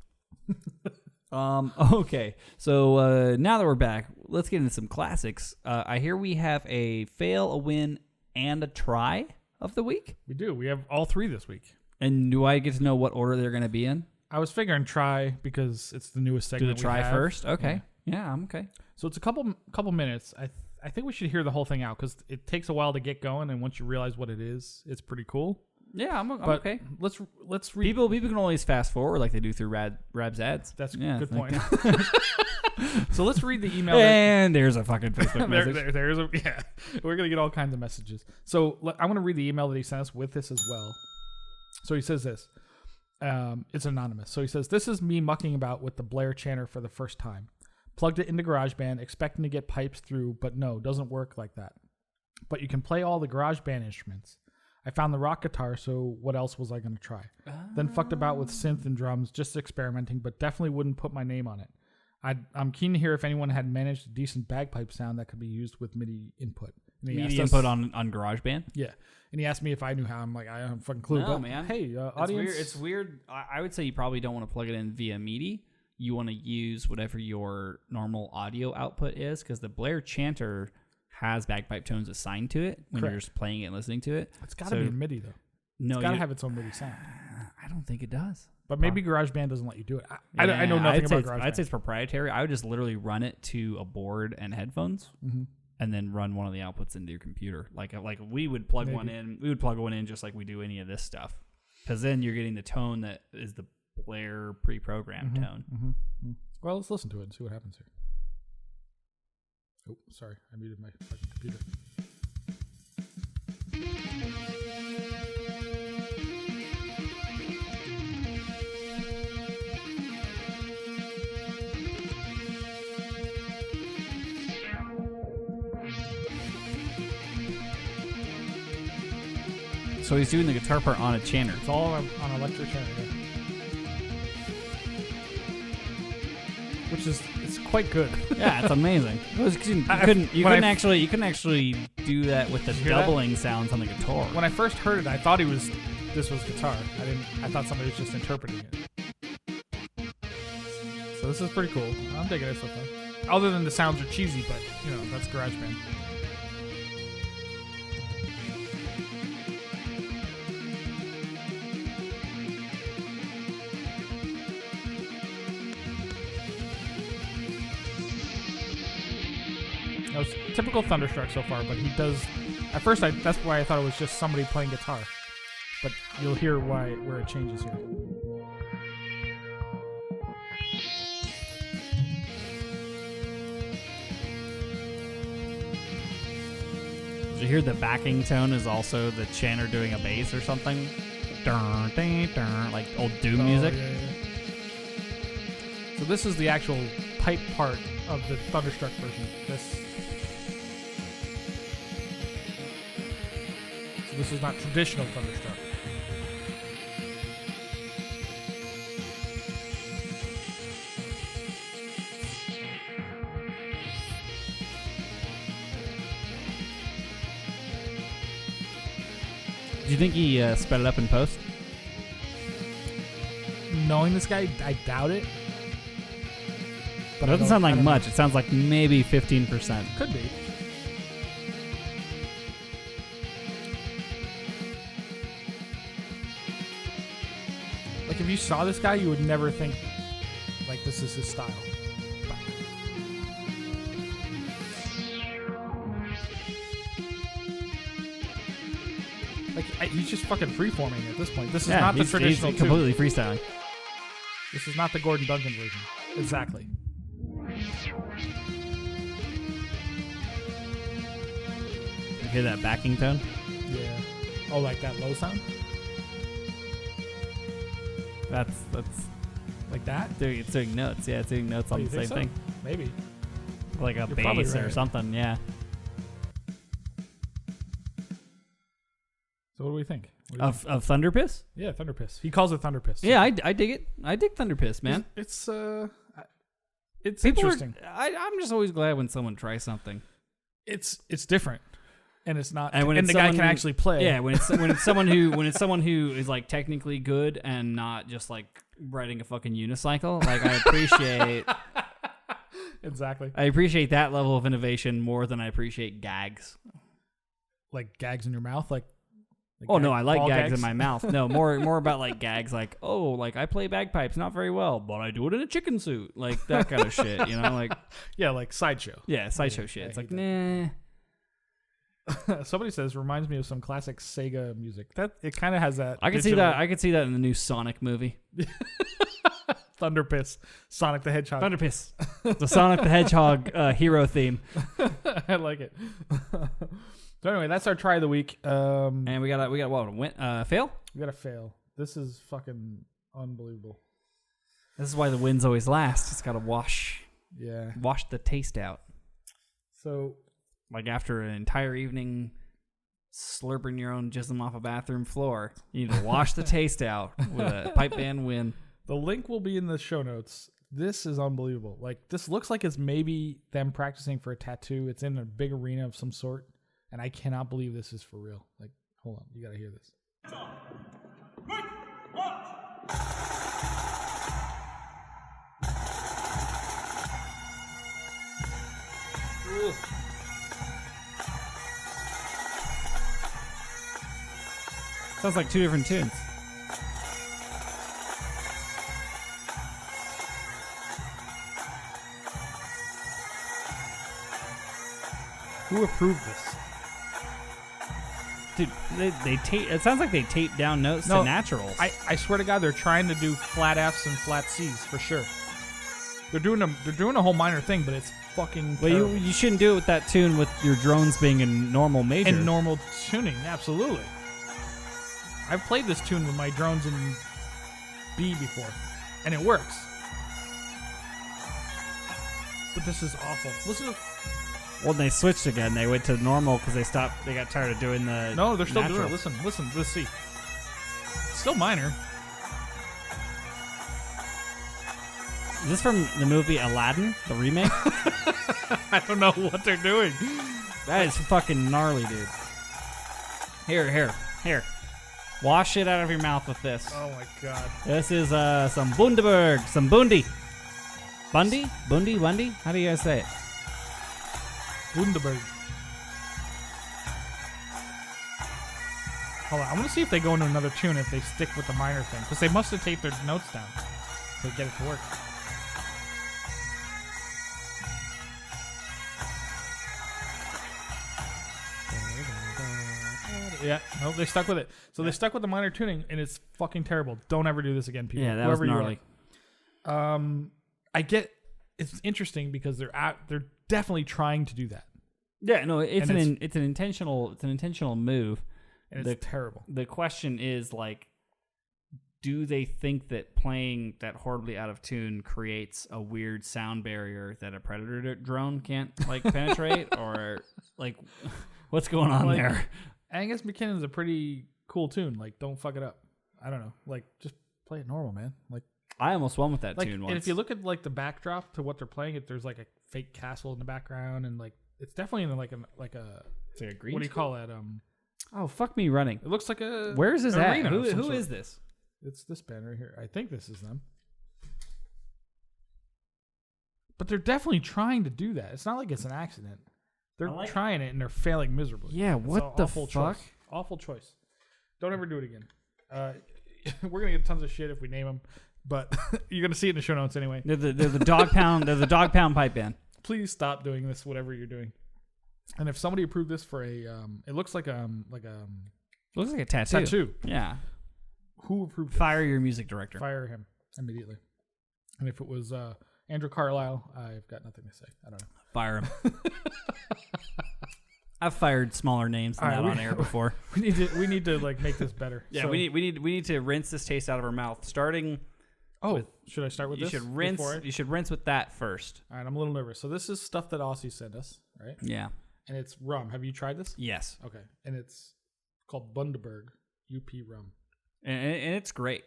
Okay, so now that we're back, let's get into some classics. I hear we have a fail, a win, and a try of the week. We do. We have all three this week. And do I get to know what order they're going to be in? I was figuring try because it's the newest segment. Do the try first? Okay. Yeah, I'm okay. So it's a couple minutes. I think we should hear the whole thing out because it takes a while to get going, and once you realize what it is, it's pretty cool. Yeah, I'm okay. Let's read. People can always fast forward like they do through Rab's ads. That's a good point. So let's read the email. And there's a fucking Facebook message. There's a We're gonna get all kinds of messages. So I'm gonna read the email that he sent us with this as well. So he says this. It's anonymous. So he says, this is me mucking about with the Blair Chanter for the first time. Plugged it into GarageBand, expecting to get pipes through, but no, doesn't work like that. But you can play all the GarageBand instruments. I found the rock guitar, so what else was I going to try? Then fucked about with synth and drums, just experimenting, but definitely wouldn't put my name on it. I'm keen to hear if anyone had managed a decent bagpipe sound that could be used with MIDI input. MIDI input on GarageBand? Yeah. And he asked me if I knew how. I'm like, I don't have a fucking clue. No, man. Hey, audience. It's weird. I would say you probably don't want to plug it in via MIDI. You want to use whatever your normal audio output is, because the Blair Chanter has bagpipe tones assigned to it when you're just playing it and listening to it. It's got to be MIDI, though. No, it's got to have its own MIDI sound. I don't think it does. But maybe GarageBand doesn't let you do it. I know nothing about GarageBand. I'd say it's proprietary. I would just literally run it to a board and headphones. Mm-hmm. And then run one of the outputs into your computer. Like we would plug one in. We would plug one in just like we do any of this stuff. Because then you're getting the tone that is the Blair pre-programmed tone. Mm-hmm. Mm-hmm. Well, let's listen to it and see what happens here. Oh, sorry. I muted my fucking computer. So he's doing the guitar part on a Chanter. It's all on electric Chanter, yeah. Which is it's quite good. Yeah, it's amazing. You couldn't actually do that with the hear that? doubling sounds on the guitar. When I first heard it, I thought this was guitar. I thought somebody was just interpreting it. So this is pretty cool. I'm digging it so far. Other than the sounds are cheesy, but that's GarageBand. That was typical Thunderstruck so far, but he does. At first, that's why I thought it was just somebody playing guitar, but you'll hear where it changes here. Did you hear the backing tone is also the chanter doing a bass or something? Dun, dun, dun, like old Doom music. Yeah. So this is the actual pipe part of the Thunderstruck version. This is not traditional Thunderstruck. Do you think he sped it up in post? Knowing this guy, I doubt it. But it doesn't sound like much. It sounds like maybe 15%. Could be. Like if you saw this guy, you would never think like this is his style. Like he's just fucking freeforming at this point. This is not the traditional. He's completely freestyling. This is not the Gordon Duncan version. Exactly. You hear that backing tone? Yeah. Oh, like that low sound? That's like that? it's doing notes. Yeah, it's doing notes on the same thing. Maybe. Like a You're probably bass or right. something. Yeah. So what do we think? Of Thunder Piss? Yeah, Thunder Piss. He calls it Thunder Piss. Yeah, I dig it. I dig Thunder Piss, man. It's People interesting. I'm just always glad when someone tries something. It's different, and it's not. And when and it's the guy someone can who- actually play. Yeah, when it's someone who is like technically good and not just like riding a fucking unicycle. Like I appreciate. Exactly. I appreciate that level of innovation more than I appreciate gags. Like gags in your mouth, like. Oh no, I like ball gags in my mouth. No, more about like gags, like like I play bagpipes not very well, but I do it in a chicken suit, like that kind of shit. Like yeah, like sideshow. yeah, sideshow shit. It's like nah. Somebody says reminds me of some classic Sega music. That it kind of has that. I can see that. I could see that in the new Sonic movie. Thunder Piss, Sonic the Hedgehog. Thunder Piss, the Sonic the Hedgehog hero theme. I like it. So anyway, that's our try of the week. And we got what? Fail? We got to fail. This is fucking unbelievable. This is why the wins always last. It's got to wash the taste out. So, like after an entire evening slurping your own jism off a bathroom floor, you need to wash the taste out with a pipe band win. the link will be in the show notes. This is unbelievable. Like, this looks like it's maybe them practicing for a tattoo. It's in a big arena of some sort. And I cannot believe this is for real. Like, hold on. You got to hear this. Sounds like two different tunes. Who approved this? Dude, they tape. It sounds like they tape down notes to naturals. I swear to God, they're trying to do flat Fs and flat Cs for sure. They're doing a whole minor thing, but it's fucking. Well, terrible. you shouldn't do it with that tune with your drones being in normal major. In normal tuning, absolutely. I've played this tune with my drones in B before, and it works. But this is awful. Listen to. Well, they switched again. They went to normal because they stopped. They got tired of doing the. No, they're still natural. doing it. Listen. Let's see. Still minor. Is this from the movie Aladdin, the remake? I don't know what they're doing. That is fucking gnarly, dude. Here. Wash it out of your mouth with this. Oh my god. This is some Bundaberg, some Bundy. Bundy? Bundy? How do you guys say it? Bundaberg. Hold on, I want to see if they go into another tune if they stick with the minor thing, because they must have taped their notes down to get it to work. Yeah, no, they stuck with it. So they stuck with the minor tuning, and it's fucking terrible. Don't ever do this again, people. Yeah, that was gnarly. I get it's interesting because they're definitely trying to do that. Yeah, no, it's an intentional move. And it's terrible. The question is, like, do they think that playing that horribly out of tune creates a weird sound barrier that a predator drone can't like penetrate, or like what's going on there? Angus McKinnon's a pretty cool tune. Like, don't fuck it up. I don't know. Like, just play it normal, man. Like, I almost won with that tune once. And if you look at like the backdrop to what they're playing, there's like a fake castle in the background, and like it's definitely in like a it's like a green. What do you call it? Oh, fuck me running. It looks like a. Where is this at? Who sort. is this? It's this band right here. I think this is them. But they're definitely trying to do that. It's not like it's an accident. They're trying it and they're failing miserably. Yeah, what the fuck? Choice. Awful choice. Don't ever do it again. We're gonna get tons of shit if we name them, but you're gonna see it in the show notes anyway. They're the dog pound. They're the dog pound pipe band. Please stop doing this, whatever you're doing. And if somebody approved this for a, it looks like a tattoo. Yeah. Who approved it? Fire your music director. Fire him immediately. And if it was Andrew Carlisle, I've got nothing to say. I don't know. Fire him. I've fired smaller names than that on air before. We need to like make this better. Yeah, so, we need to rinse this taste out of our mouth. Starting. Should I start with this? You should rinse with that first. All right, I'm a little nervous. So this is stuff that Aussie sent us, right? Yeah. And it's rum. Have you tried this? Yes. Okay. And it's called Bundaberg UP rum. And it's great.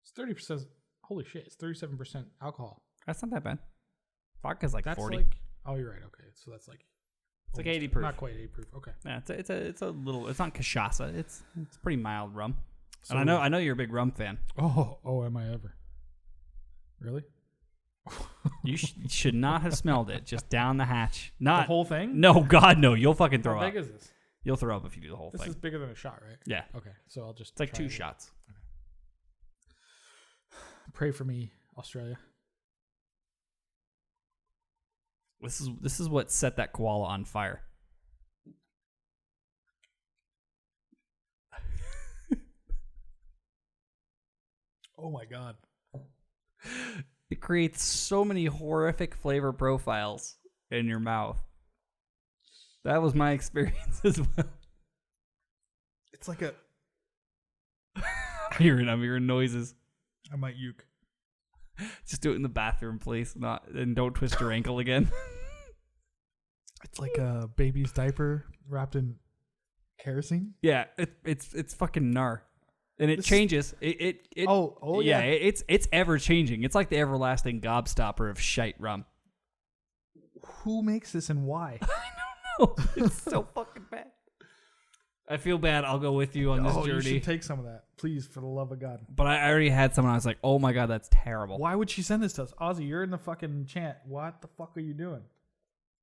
It's 30%. Holy shit! It's 37% alcohol. That's not that bad. Vodka's like 40. You're right. Okay, so that's like. It's like 80 proof. Not quite 80 proof. Okay. Yeah, it's a little. It's not cachaça. It's pretty mild rum. So, and I know you're a big rum fan. Oh, am I ever? Really? You should not have smelled it. Just down the hatch. Not the whole thing. No, God, no. You'll fucking throw up. How big is this? You'll throw up if you do the whole thing. This is bigger than a shot, right? Yeah. Okay, so I'll just. It's like 2 shots. Okay. Pray for me, Australia. This is what set that koala on fire. Oh my God. It creates so many horrific flavor profiles in your mouth. That was my experience as well. It's like a. I'm hearing noises. I might uke. Just do it in the bathroom, please. And don't twist your ankle again. It's like a baby's diaper wrapped in kerosene. Yeah, it's fucking gnar. And it changes. Yeah. It's ever changing. It's like the everlasting gobstopper of shite rum. Who makes this and why? I don't know. It's so fucking bad. I feel bad. I'll go with you on this journey. You should take some of that, please, for the love of God. But I already had some, and I was like, "Oh my God, that's terrible." Why would she send this to us, Ozzy? You're in the fucking chant. What the fuck are you doing?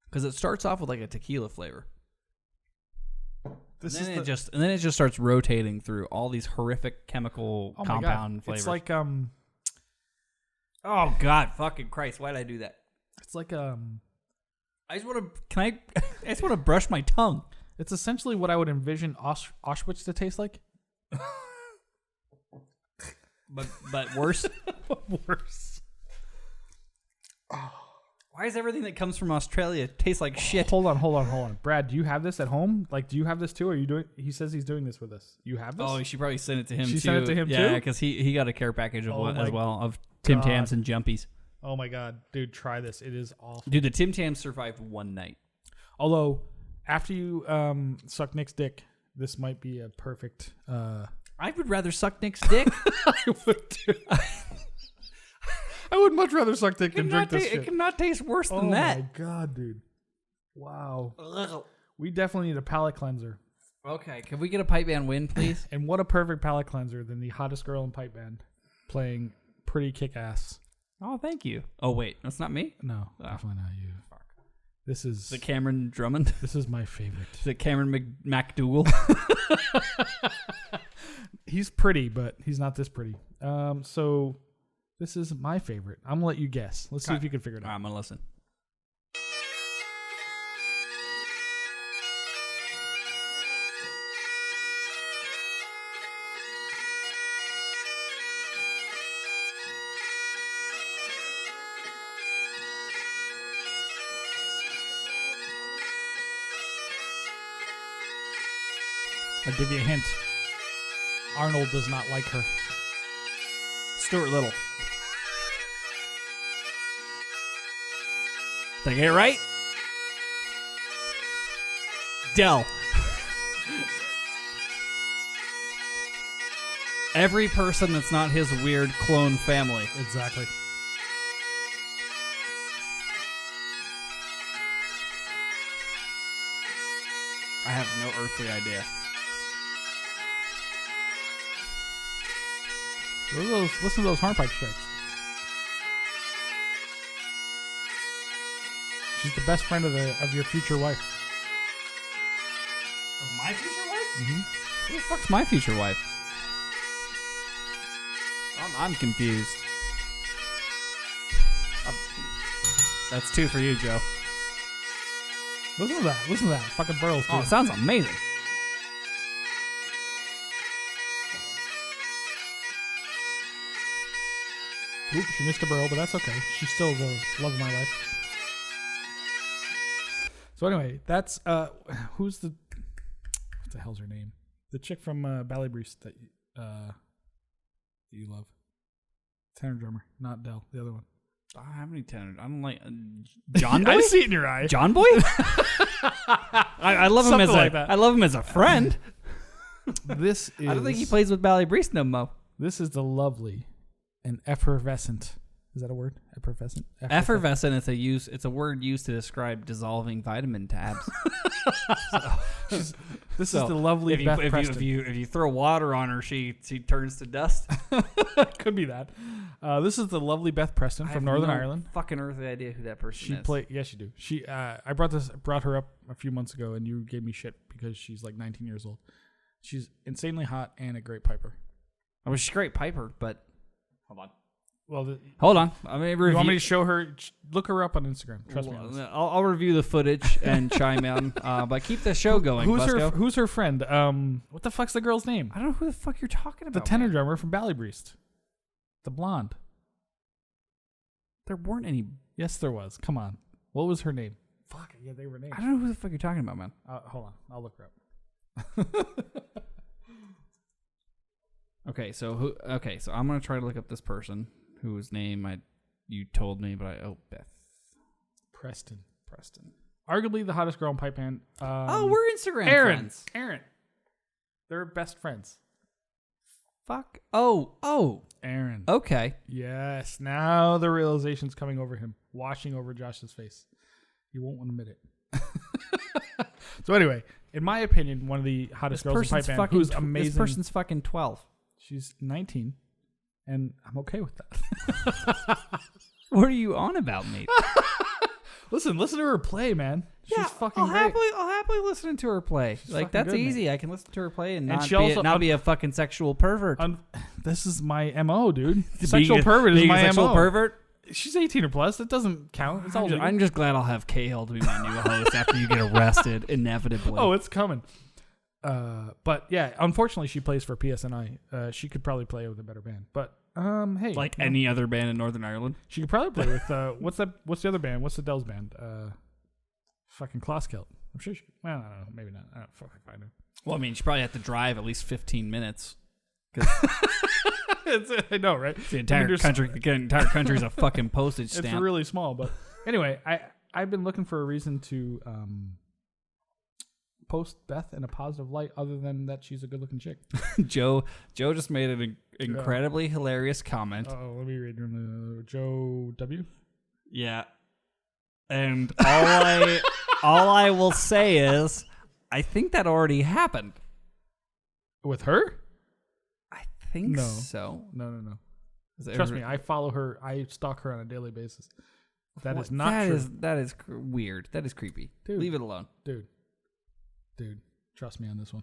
Because it starts off with like a tequila flavor. And then it just starts rotating through all these horrific chemical compound flavors. It's like oh God, fucking Christ! Why did I do that? It's like I just want to. I just want to brush my tongue. It's essentially what I would envision Auschwitz to taste like. but worse. Worse. Why does everything that comes from Australia taste like shit? Hold on. Brad, do you have this at home? Like, do you have this too? Or are you doing? He says he's doing this with us. You have this? Oh, she probably sent it to him. She sent it to him too. Yeah, because he got a care package as well of Tim Tams and Jumpies. Oh my God, dude, try this. It is awful. Dude, the Tim Tams survived one night. Although, after you suck Nick's dick, this might be a perfect. I would rather suck Nick's dick. I would too. I would much rather suck dick than drink this shit. It cannot taste worse than that. Oh my God, dude. Wow. We definitely need a palate cleanser. Okay, can we get a pipe band win, please? And what a perfect palate cleanser than the hottest girl in pipe band playing Pretty Kick-Ass. Oh, thank you. Oh, wait, that's not me? No, definitely not you. Fuck. This is... Is it Cameron Drummond? This is my favorite. Is it Cameron McDougal? He's pretty, but he's not this pretty. So this is my favorite. I'm going to let you guess. Let's see if you can figure it out. I'm going to listen. I'll give you a hint. Arnold does not like her. Stuart Little. Did I get it right? Dell. Every person that's not his weird clone family. Exactly. I have no earthly idea. Listen to those hornpipe strikes. She's the best friend of your future wife. Of my future wife? Mm-hmm. Who the fuck's my future wife? I'm confused. That's 2 for you, Joe. Listen to that. Listen to that. Fucking Burls, dude. Oh, it sounds amazing. Oop, she missed a burl, but that's okay. She's still the love of my life. So anyway, that's who's the what the hell's her name? The chick from Ballet Breeze that you love. Tenor drummer, not Dell, the other one. I don't have any tenor. I don't like John Boy. I see it in your eye. John Boy. I love him as like a that. I love him as a friend. This is. I don't think he plays with Ballet Breeze no more. This is the lovely and effervescent. Is that a word? Effervescent. Effervescent is it's a word used to describe dissolving vitamin tabs. This is the lovely Beth Preston. If you throw water on her, she turns to dust. Could be that. This is the lovely Beth Preston from Northern Ireland. Fucking earthly idea who that person is. Yes, you do. She. I brought her up a few months ago, and you gave me shit because she's like 19 years old. She's insanely hot and a great piper. I mean, she's a great piper, but hold on. Well, hold on. I mean, you want me to show her? Look her up on Instagram. Trust me. I'll review the footage and chime in. But keep the show going. Who's her friend? What the fuck's the girl's name? I don't know who the fuck you're talking about. The tenor drummer from Ballet Breeze. The blonde. There weren't any. Yes, there was. Come on. What was her name? Fuck. Yeah, they were named. I don't know who the fuck you're talking about, man. Hold on. I'll look her up. Okay, so I'm gonna try to look up this person whose name you told me, but Beth Preston. Arguably the hottest girl in pipe band. We're Instagram friends. Aaron. They're best friends. Fuck. Oh. Aaron. Okay. Yes. Now the realization's coming over him, washing over Josh's face. He won't want to admit it. So anyway, in my opinion, one of the hottest girls in pipe band, who's amazing. This person's fucking 12. She's 19, and I'm okay with that. What are you on about, mate? Listen to her play, man. She's fucking great. I'll happily listen to her play. She's like that's good, easy. man. I can listen to her play and she not be a fucking sexual pervert. This is my MO, dude. Sexual pervert is my sexual MO. Pervert. She's 18 or plus. It doesn't count. It's all I'm just glad I'll have Cahill to be my new host after you get arrested inevitably. Oh, it's coming. But yeah, unfortunately, she plays for PSNI. She could probably play with a better band. But hey, like any other band in Northern Ireland, she could probably play with what's the other band? What's the Dell's band? Fucking Kloskelt. I'm sure she. Well, I don't know. Maybe not. I don't fucking find her. Well, I mean, she probably had to drive at least 15 minutes. I know, right? The entire country's a fucking postage stamp. It's really small, but anyway, I've been looking for a reason to post Beth in a positive light, other than that she's a good-looking chick. Joe just made an incredibly hilarious comment. Oh, let me read Joe W. Yeah, and all All I will say is, I think that already happened. With her? I think No. so. No. Trust me, I follow her. I stalk her on a daily basis. That is not that true. That is weird. That is creepy. Dude. Leave it alone. Dude. Trust me on this one.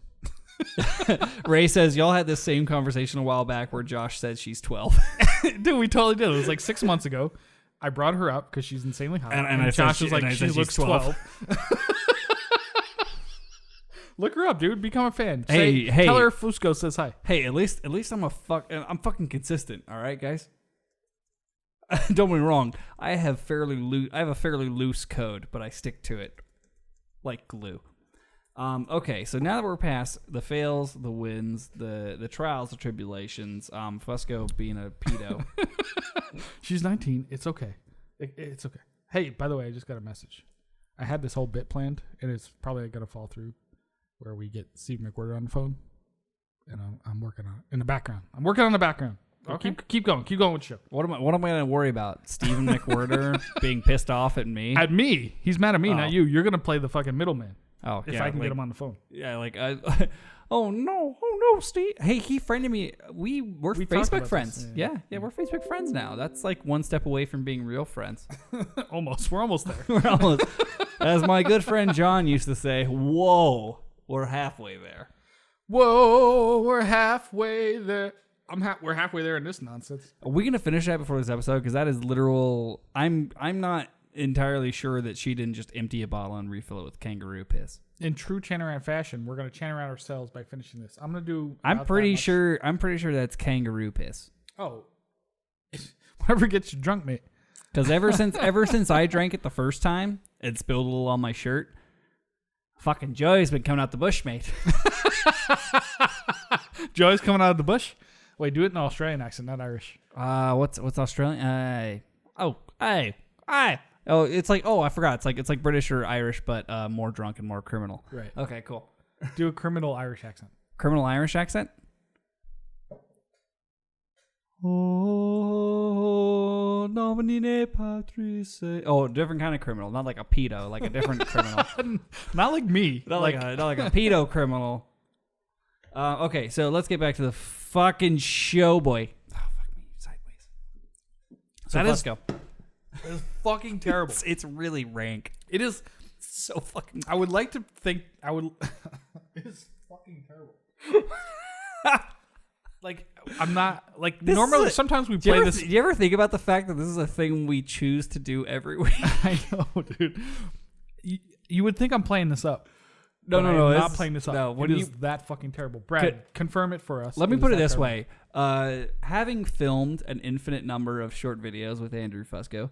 Ray says, y'all had this same conversation a while back where Josh said she's 12. Dude, we totally did. It was like 6 months ago. I brought her up because she's insanely hot. And I Josh said was like, she looks 12. Look her up, dude. Become a fan. Hey. Tell her Fusco says hi. Hey, at least I'm fucking consistent. All right, guys. Don't get me wrong. I have a fairly loose code, but I stick to it like glue. Okay, so now that we're past the fails, the wins, the trials, the tribulations, Fusco being a pedo. She's 19. It's okay. It's okay. Hey, by the way, I just got a message. I had this whole bit planned, and it's probably going to fall through where we get Steve McWhirter on the phone, and I'm working on it in the background. I'm working on the background. Okay. Keep going. Keep going with the show. What am I going to worry about? Stephen McWhirter being pissed off at me? At me. He's mad at me, not you. You're going to play the fucking middleman. Oh, if I can get him on the phone. Yeah, like, oh no, Steve. Hey, he friended me. We're Facebook friends. Yeah, we're Facebook friends now. That's like one step away from being real friends. Almost. We're almost there. We're almost. As my good friend John used to say, whoa, we're halfway there. Whoa, we're halfway there. We're halfway there in this nonsense. Are we gonna finish that before this episode? Because that is literal. I'm not entirely sure that she didn't just empty a bottle and refill it with kangaroo piss. In true Chanter Rant fashion, we're gonna Chanter Rant ourselves by finishing this. I'm gonna do. I'm pretty sure that's kangaroo piss. Oh, whatever gets you drunk, mate. Because ever since I drank it the first time, it spilled a little on my shirt. Fucking Joey's been coming out the bush, mate. Joey's coming out of the bush. Wait, do it in an Australian accent, not Irish. What's Australian? Oh, it's like, I forgot. It's like British or Irish, but more drunk and more criminal. Right. Okay, cool. Do a criminal Irish accent. Criminal Irish accent? Oh, dominatrix. Oh, different kind of criminal. Not like a pedo, like a different criminal. Not like me. Not like a pedo criminal. Okay, so let's get back to the fucking show, boy. Oh, fuck me, sideways. So let's go. That is fucking terrible. It's really rank. It is so fucking. I would like to think I would. It is fucking terrible. Like, I'm not like this normally. Sometimes we play this. Do you ever think about the fact that this is a thing we choose to do every week? I know, dude. You would think I'm playing this up. No, I'm not playing this up. No, it is that fucking terrible. Brad, confirm it for us. Let me put it this way. Having filmed an infinite number of short videos with Andrew Fusco,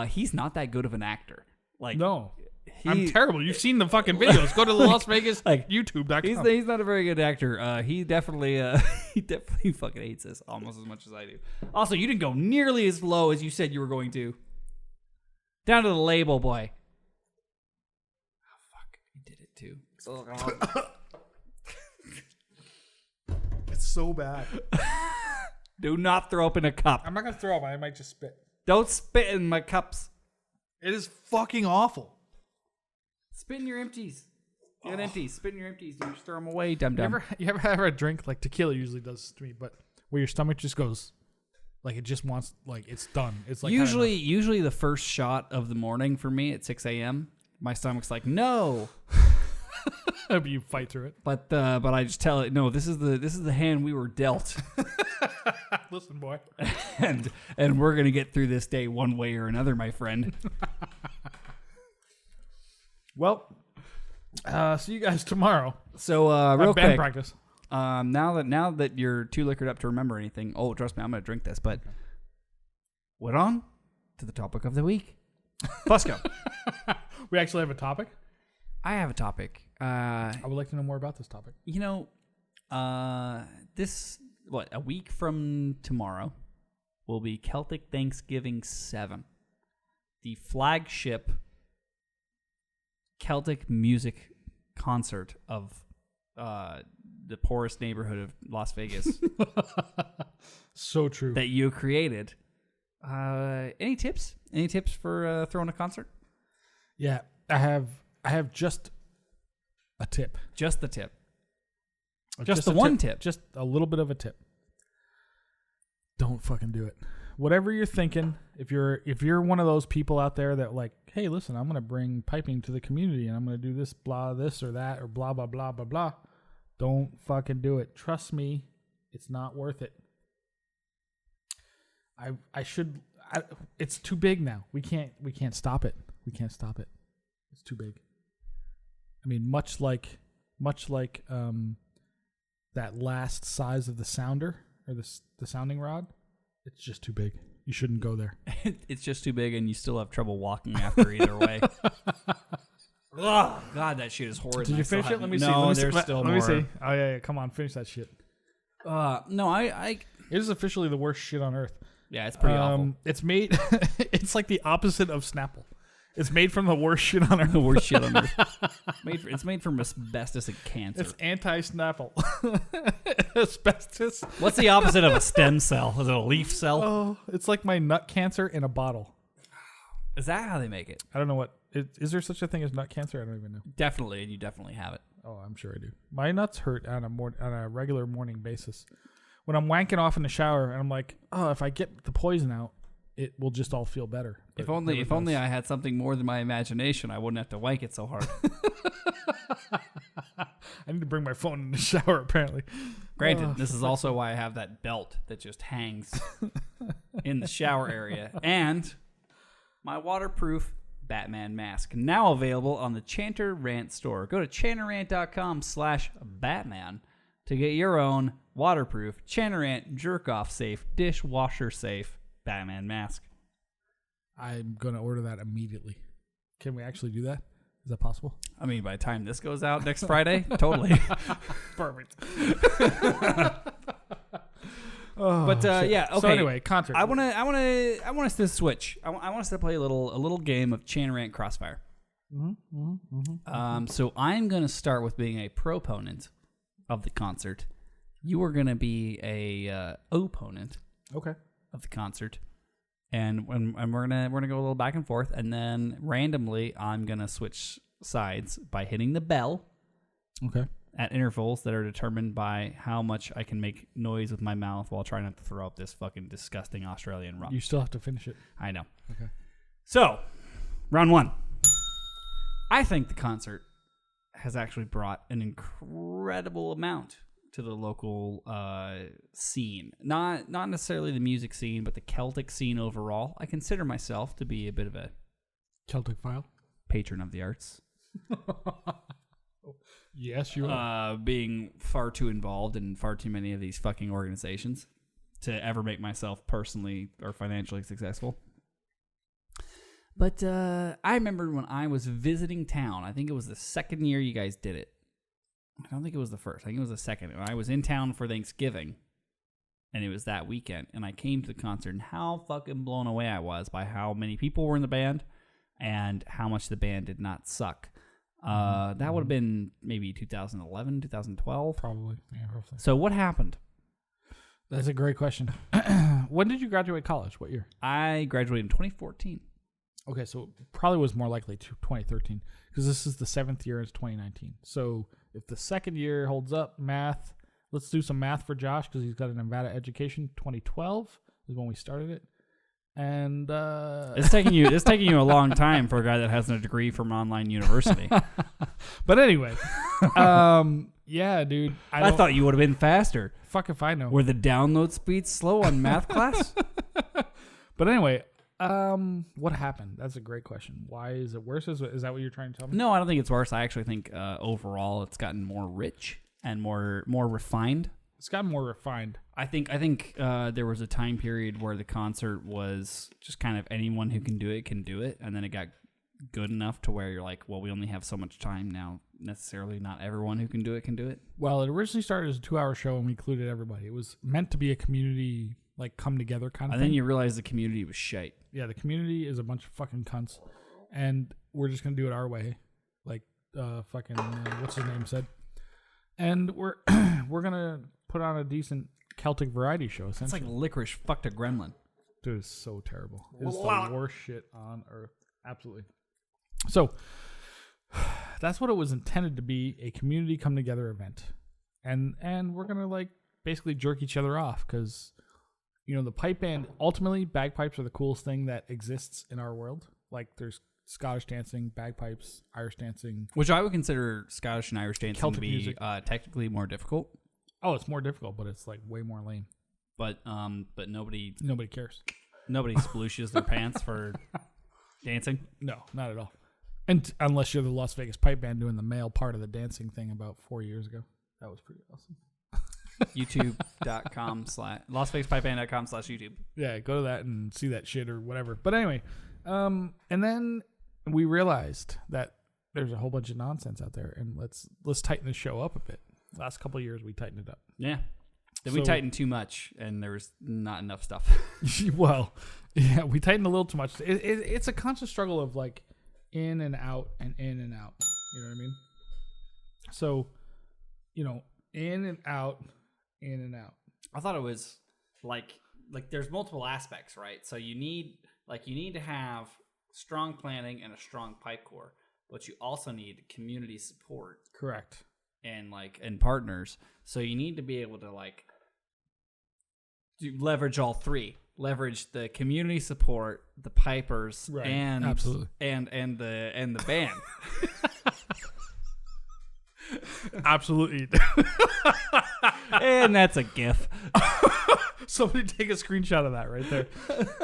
he's not that good of an actor. Like, no. I'm terrible. You've seen the fucking videos. Go to the Las Vegas YouTube.com. He's not a very good actor. He definitely fucking hates this almost as much as I do. Also, you didn't go nearly as low as you said you were going to. Down to the label, boy. Oh, fuck. He did it too. It's so bad. Do not throw up in a cup. I'm not going to throw up. I might just spit. Don't spit in my cups. It is fucking awful. Spit in your empties. You got empties. Spit in your empties. You just throw them away, dum-dum. You ever have a drink like tequila usually does this to me, but where your stomach just goes, like it just wants, like it's done. It's like usually the first shot of the morning for me at 6 a.m. My stomach's like, no. But you fight through it. But I just tell it, no, this is the hand we were dealt. Listen, boy. and we're gonna get through this day one way or another, my friend. Well, see you guys tomorrow. So real quick, practice. Now that you're too liquored up to remember anything, trust me, I'm gonna drink this. But what on to the topic of the week? Fusco. We actually have a topic. I have a topic. I would like to know more about this topic. You know, a week from tomorrow will be Celtic Thanksgiving 7, the flagship Celtic music concert of the poorest neighborhood of Las Vegas. So true. That you created. Any tips? Any tips for throwing a concert? Yeah, I have I have just a tip. Just the tip. Just the one tip. Just a little bit of a tip. Don't fucking do it. Whatever you're thinking, if you're one of those people out there that like, hey, listen, I'm gonna bring piping to the community and I'm gonna do this, blah, this or that, or blah, blah, blah, blah, blah. Don't fucking do it. Trust me, it's not worth it. It's too big now. We can't stop it. We can't stop it. It's too big. I mean, much like that last size of the sounder or the sounding rod, it's just too big. You shouldn't go there. It's just too big, and you still have trouble walking after either way. Oh God, that shit is horrid. Did you finish it? Let me see. No, there's still more. Let me see. Oh yeah, come on, finish that shit. No, I. It is officially the worst shit on earth. Yeah, it's pretty awful. It's made. It's like the opposite of Snapple. It's made from the worst shit on earth. The worst shit on earth. It's made from asbestos and cancer. It's anti-Snapple. Asbestos. What's the opposite of a stem cell? Is it a leaf cell? Oh, it's like my nut cancer in a bottle. Is that how they make it? I don't know what. Is there such a thing as nut cancer? I don't even know. Definitely, and you definitely have it. Oh, I'm sure I do. My nuts hurt on a regular morning basis. When I'm wanking off in the shower and I'm like, oh, if I get the poison out, it will just all feel better. But if only I had something more than my imagination, I wouldn't have to wank it so hard. I need to bring my phone in the shower, apparently. Granted, this is also why I have that belt that just hangs in the shower area. And my waterproof Batman mask, now available on the Chanter Rant store. Go to chanterrant.com/Batman to get your own waterproof Chanter Rant jerk-off safe, dishwasher safe Batman mask. I'm going to order that immediately. Can we actually do that? Is that possible? I mean, by the time this goes out next Friday, totally. Perfect. But yeah, okay. So anyway, concert. I want us to switch. I want us to play a little game of Chanter Rant Crossfire. So I'm going to start with being a proponent of the concert. You are going to be a opponent. Okay. Of the concert, and we're gonna go a little back and forth, and then randomly I'm gonna switch sides by hitting the bell. Okay. At intervals that are determined by how much I can make noise with my mouth while trying not to throw up this fucking disgusting Australian rum. You still have to finish it. I know. Okay. So, round one. I think the concert has actually brought an incredible amount to the local scene. Not necessarily the music scene, but the Celtic scene overall. I consider myself to be a bit of a Celtic file patron of the arts. Yes, you are. Being far too involved in far too many of these fucking organizations to ever make myself personally or financially successful. But I remember when I was visiting town, I think it was the second year you guys did it. I don't think it was the first. I think it was the second. When I was in town for Thanksgiving, and it was that weekend, and I came to the concert, and how fucking blown away I was by how many people were in the band and how much the band did not suck. That would have been maybe 2011, 2012. Probably. Yeah, roughly. So what happened? That's a great question. When did you graduate college? What year? I graduated in 2014. Okay, so it probably was more likely to 2013 because this is the 7th year. It's 2019. So if the second year holds up, math, let's do some math for Josh because he's got a Nevada education. 2012 is when we started it. And it's taking you a long time for a guy that has a degree from an online university. But anyway, yeah, dude. I thought you would have been faster. Fuck if I know. Were the download speeds slow on math class? But anyway, what happened? That's a great question. Why is it worse? Is that what you're trying to tell me? No, I don't think it's worse. I actually think overall it's gotten more rich and more refined. It's gotten more refined. I think there was a time period where the concert was just kind of anyone who can do it, and then it got good enough to where you're like, well, we only have so much time now. Necessarily not everyone who can do it can do it. Well, it originally started as a 2-hour show and we included everybody. It was meant to be a community, like, come together kind of thing. And then you realize the community was shite. Yeah, the community is a bunch of fucking cunts, and we're just gonna do it our way, like what's his name said. And we're gonna put on a decent Celtic variety show. It's like licorice fucked a gremlin. Dude, it's so terrible. It's the worst shit on earth. Absolutely. So that's what it was intended to be, a community come together event. And we're going to like basically jerk each other off because, you know, the pipe band, ultimately bagpipes are the coolest thing that exists in our world. Like there's Scottish dancing, bagpipes, Irish dancing. Which I would consider Scottish and Irish dancing Celtic to be music. technically more difficult. Oh, it's more difficult, but it's like way more lame. But nobody cares. Nobody splooshes their pants for dancing. No, not at all. And unless you're the Las Vegas pipe band doing the male part of the dancing thing about 4 years ago. That was pretty awesome. YouTube.com/ LasVegasPipeBand.com/YouTube. Yeah, go to that and see that shit or whatever. But anyway, and then we realized that there's a whole bunch of nonsense out there, and let's tighten the show up a bit. Last couple of years, we tightened it up. Yeah. Then we tightened too much, and there was not enough stuff. Well, yeah, we tightened a little too much. It's a constant struggle of like in and out and in and out. You know what I mean? So, you know, in and out, in and out. I thought it was like there's multiple aspects, right? So you need to have strong planning and a strong pipe core, but you also need community support. Correct. And partners. So you need to be able to leverage all three. Leverage the community support, the pipers, right. and absolutely, and the band. Absolutely. And that's a GIF. Somebody take a screenshot of that right there,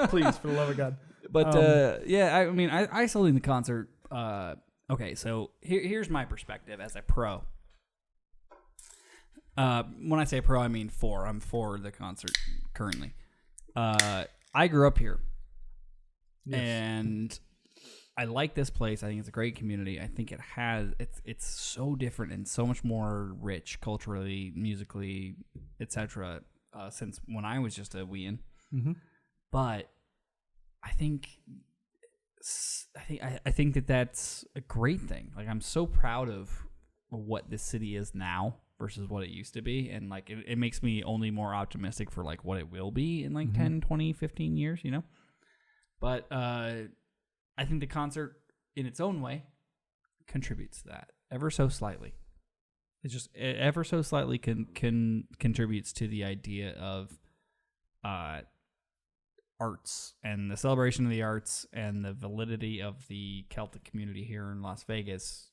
please, for the love of God. But yeah, I mean, I still in the concert. Okay, so here's my perspective as a pro. When I say pro, I mean I'm for the concert currently. I grew up here, yes. And I like this place. I think it's a great community. I think it's so different and so much more rich culturally, musically, etc. Since when I was just a weein'. Mm-hmm. But I think that that's a great thing. Like I'm so proud of what this city is now versus what it used to be, and like it makes me only more optimistic for like what it will be in like 10, 20, 15 years, you know. But I think the concert in its own way contributes to that ever so slightly. It's just ever so slightly can contributes to the idea of arts and the celebration of the arts and the validity of the Celtic community here in Las Vegas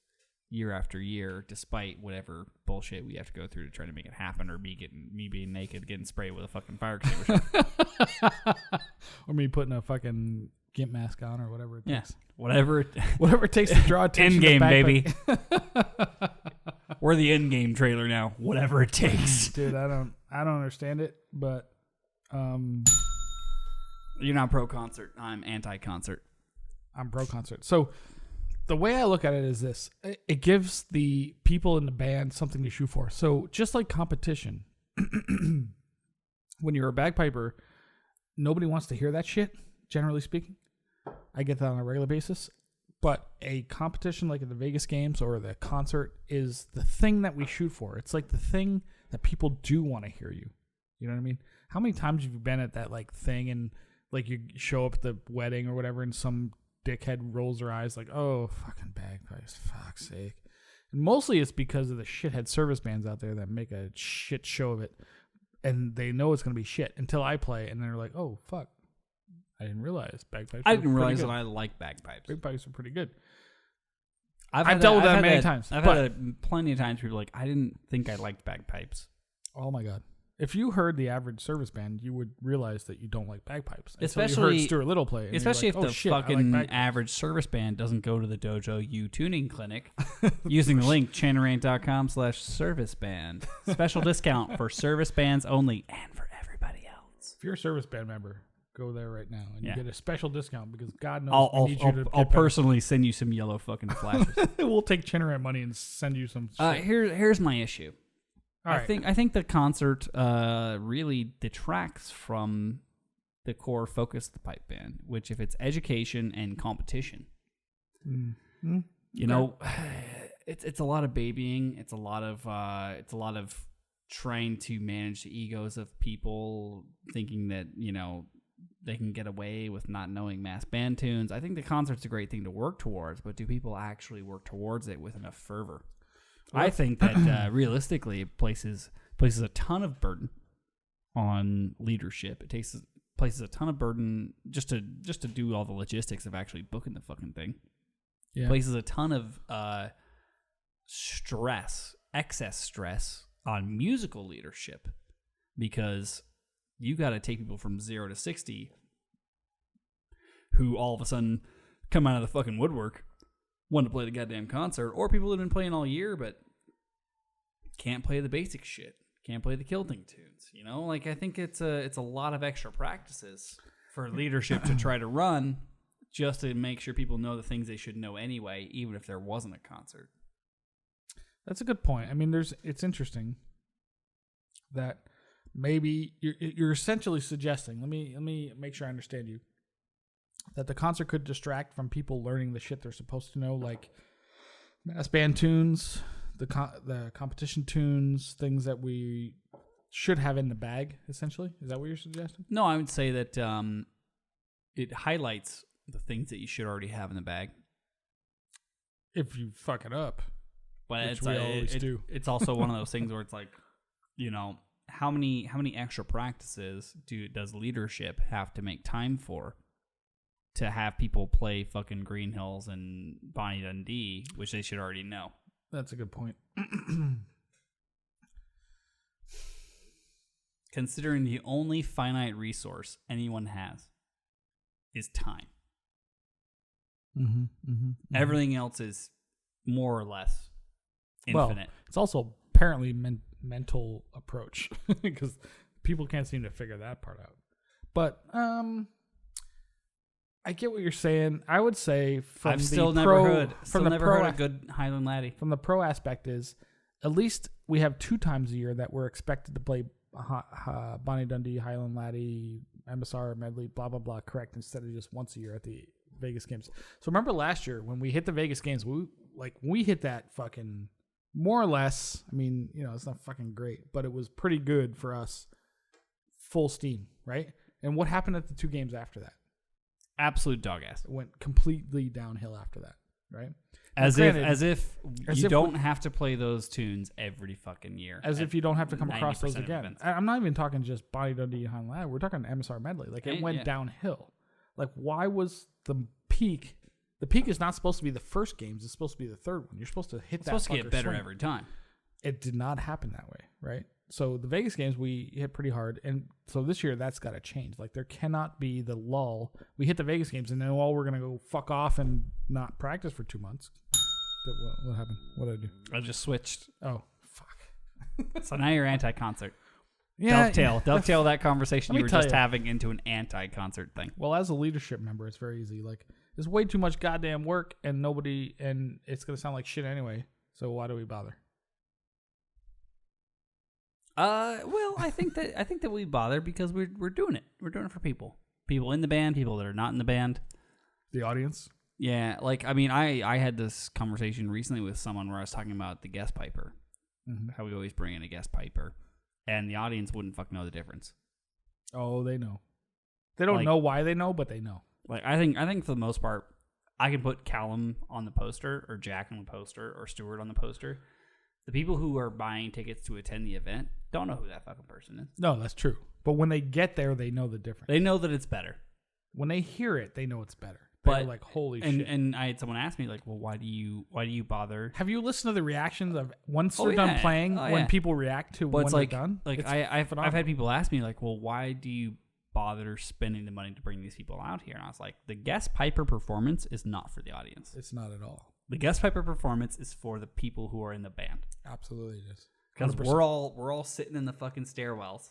year after year, despite whatever bullshit we have to go through to try to make it happen, or me being naked getting sprayed with a fucking fire extinguisher. Or me putting a fucking gimp mask on or whatever it takes. Whatever it takes to draw attention. Endgame, baby. We're the Endgame trailer now. Whatever it takes. Dude, I don't understand it, but you're not pro concert. I'm anti concert. I'm pro concert. So the way I look at it is this: it gives the people in the band something to shoot for. So just like competition, when you're a bagpiper, nobody wants to hear that shit. Generally speaking, I get that on a regular basis. But a competition like at the Vegas Games or the concert is the thing that we shoot for. It's like the thing that people do want to hear you. You know what I mean? How many times have you been at that like thing and like you show up at the wedding or whatever and some dickhead rolls their eyes like, oh, fucking bagpipes, fuck's sake. And mostly it's because of the shithead service bands out there that make a shit show of it. And they know it's going to be shit until I play and they're like, oh, fuck. I didn't realize bagpipes. I didn't realize that I like bagpipes. Bagpipes are pretty good. I've dealt with that many times. I've had plenty of times people are like, I didn't think I liked bagpipes. Oh my God. If you heard the average service band, you would realize that you don't like bagpipes. Especially you heard Stuart Little play. Especially like, if the fucking average service band doesn't go to the Dojo U tuning clinic using the link chanterrant.com/serviceband. Special discount for service bands only and for everybody else. If you're a service band member, go there right now and you get a special discount because God knows I'll personally send you some yellow fucking flashes. We'll take Chanter Rant money and send you some shit. Here's my issue. All right. I think the concert really detracts from the core focus of the pipe band, which if it's education and competition, you know, it's a lot of babying. It's a lot of trying to manage the egos of people, thinking that, you know, they can get away with not knowing mass band tunes. I think the concert's a great thing to work towards, but do people actually work towards it with enough fervor? I think that realistically it places a ton of burden on leadership. It places a ton of burden just to do all the logistics of actually booking the fucking thing. Yeah. Places a ton of excess stress on musical leadership, because you got to take people from 0 to 60 who all of a sudden come out of the fucking woodwork, want to play the goddamn concert, or people that have been playing all year but can't play the basic shit, can't play the kilting tunes. You know, like I think it's a lot of extra practices for leadership to try to run just to make sure people know the things they should know anyway, even if there wasn't a concert. That's a good point. I mean, it's interesting that maybe you're essentially suggesting, let me make sure I understand you, that the concert could distract from people learning the shit they're supposed to know, like mass band tunes, the competition tunes, things that we should have in the bag, essentially. Is that what you're suggesting? No, I would say that it highlights the things that you should already have in the bag. If you fuck it up. But which we always do. It's also one of those things where it's like, you know, how many extra practices does leadership have to make time for to have people play fucking Green Hills and Bonnie Dundee, which they should already know? That's a good point. Considering the only finite resource anyone has is time. Everything else is more or less infinite. Well, it's also apparently mental approach, because people can't seem to figure that part out. But I get what you're saying. I would say I've still never heard a good Highland Laddie. From the pro aspect is, at least we have 2 times a year that we're expected to play Bonnie Dundee, Highland Laddie, MSR medley, blah blah blah, correct, instead of just once a year at the Vegas games. So remember last year when we hit the Vegas games, we hit that fucking more or less. I mean, you know, it's not fucking great, but it was pretty good for us. Full steam, right? And what happened at the 2 games after that? Absolute dog ass. It went completely downhill after that, right? As if you don't have to play those tunes every fucking year. As if you don't have to come across those again. I'm not even talking just Bonnie Dundee and Highland Laddie. We're talking MSR medley. Like, it went downhill. Like, why was the peak? The peak is not supposed to be the first games. It's supposed to be the third one. You're supposed to hit that. It's supposed to get better every time. It did not happen that way, right? So the Vegas games, we hit pretty hard. And so this year, that's got to change. Like, there cannot be the lull. We hit the Vegas games, and then, we're going to go fuck off and not practice for 2 months. What happened? What did I do? I just switched. Oh, fuck. So now you're anti-concert. Yeah, dovetail that conversation you were just having into an anti-concert thing. Well, as a leadership member, it's very easy. Like, there's way too much goddamn work, and it's going to sound like shit anyway. So why do we bother? Well, I think that we bother because we're doing it. We're doing it for people in the band, people that are not in the band, the audience. Yeah, like, I mean, I had this conversation recently with someone where I was talking about the guest piper, how we always bring in a guest piper, and the audience wouldn't fucking know the difference. Oh, they know. They don't know why they know, but they know. Like, I think for the most part, I can put Callum on the poster, or Jack on the poster, or Stuart on the poster. The people who are buying tickets to attend the event don't know who that fucking person is. No, that's true. But when they get there, they know the difference. They know that it's better. When they hear it, they know it's better. They're like, holy shit. And I had someone ask me, like, well, why do you bother? Have you listened to the reactions of once they're done playing, when people react to when they're done? Like, I've had people ask me, like, well, why do you bother spending the money to bring these people out here? And I was like, the guest piper performance is not for the audience. It's not at all. The guest piper performance is for the people who are in the band. Absolutely it is. Because we're all sitting in the fucking stairwells.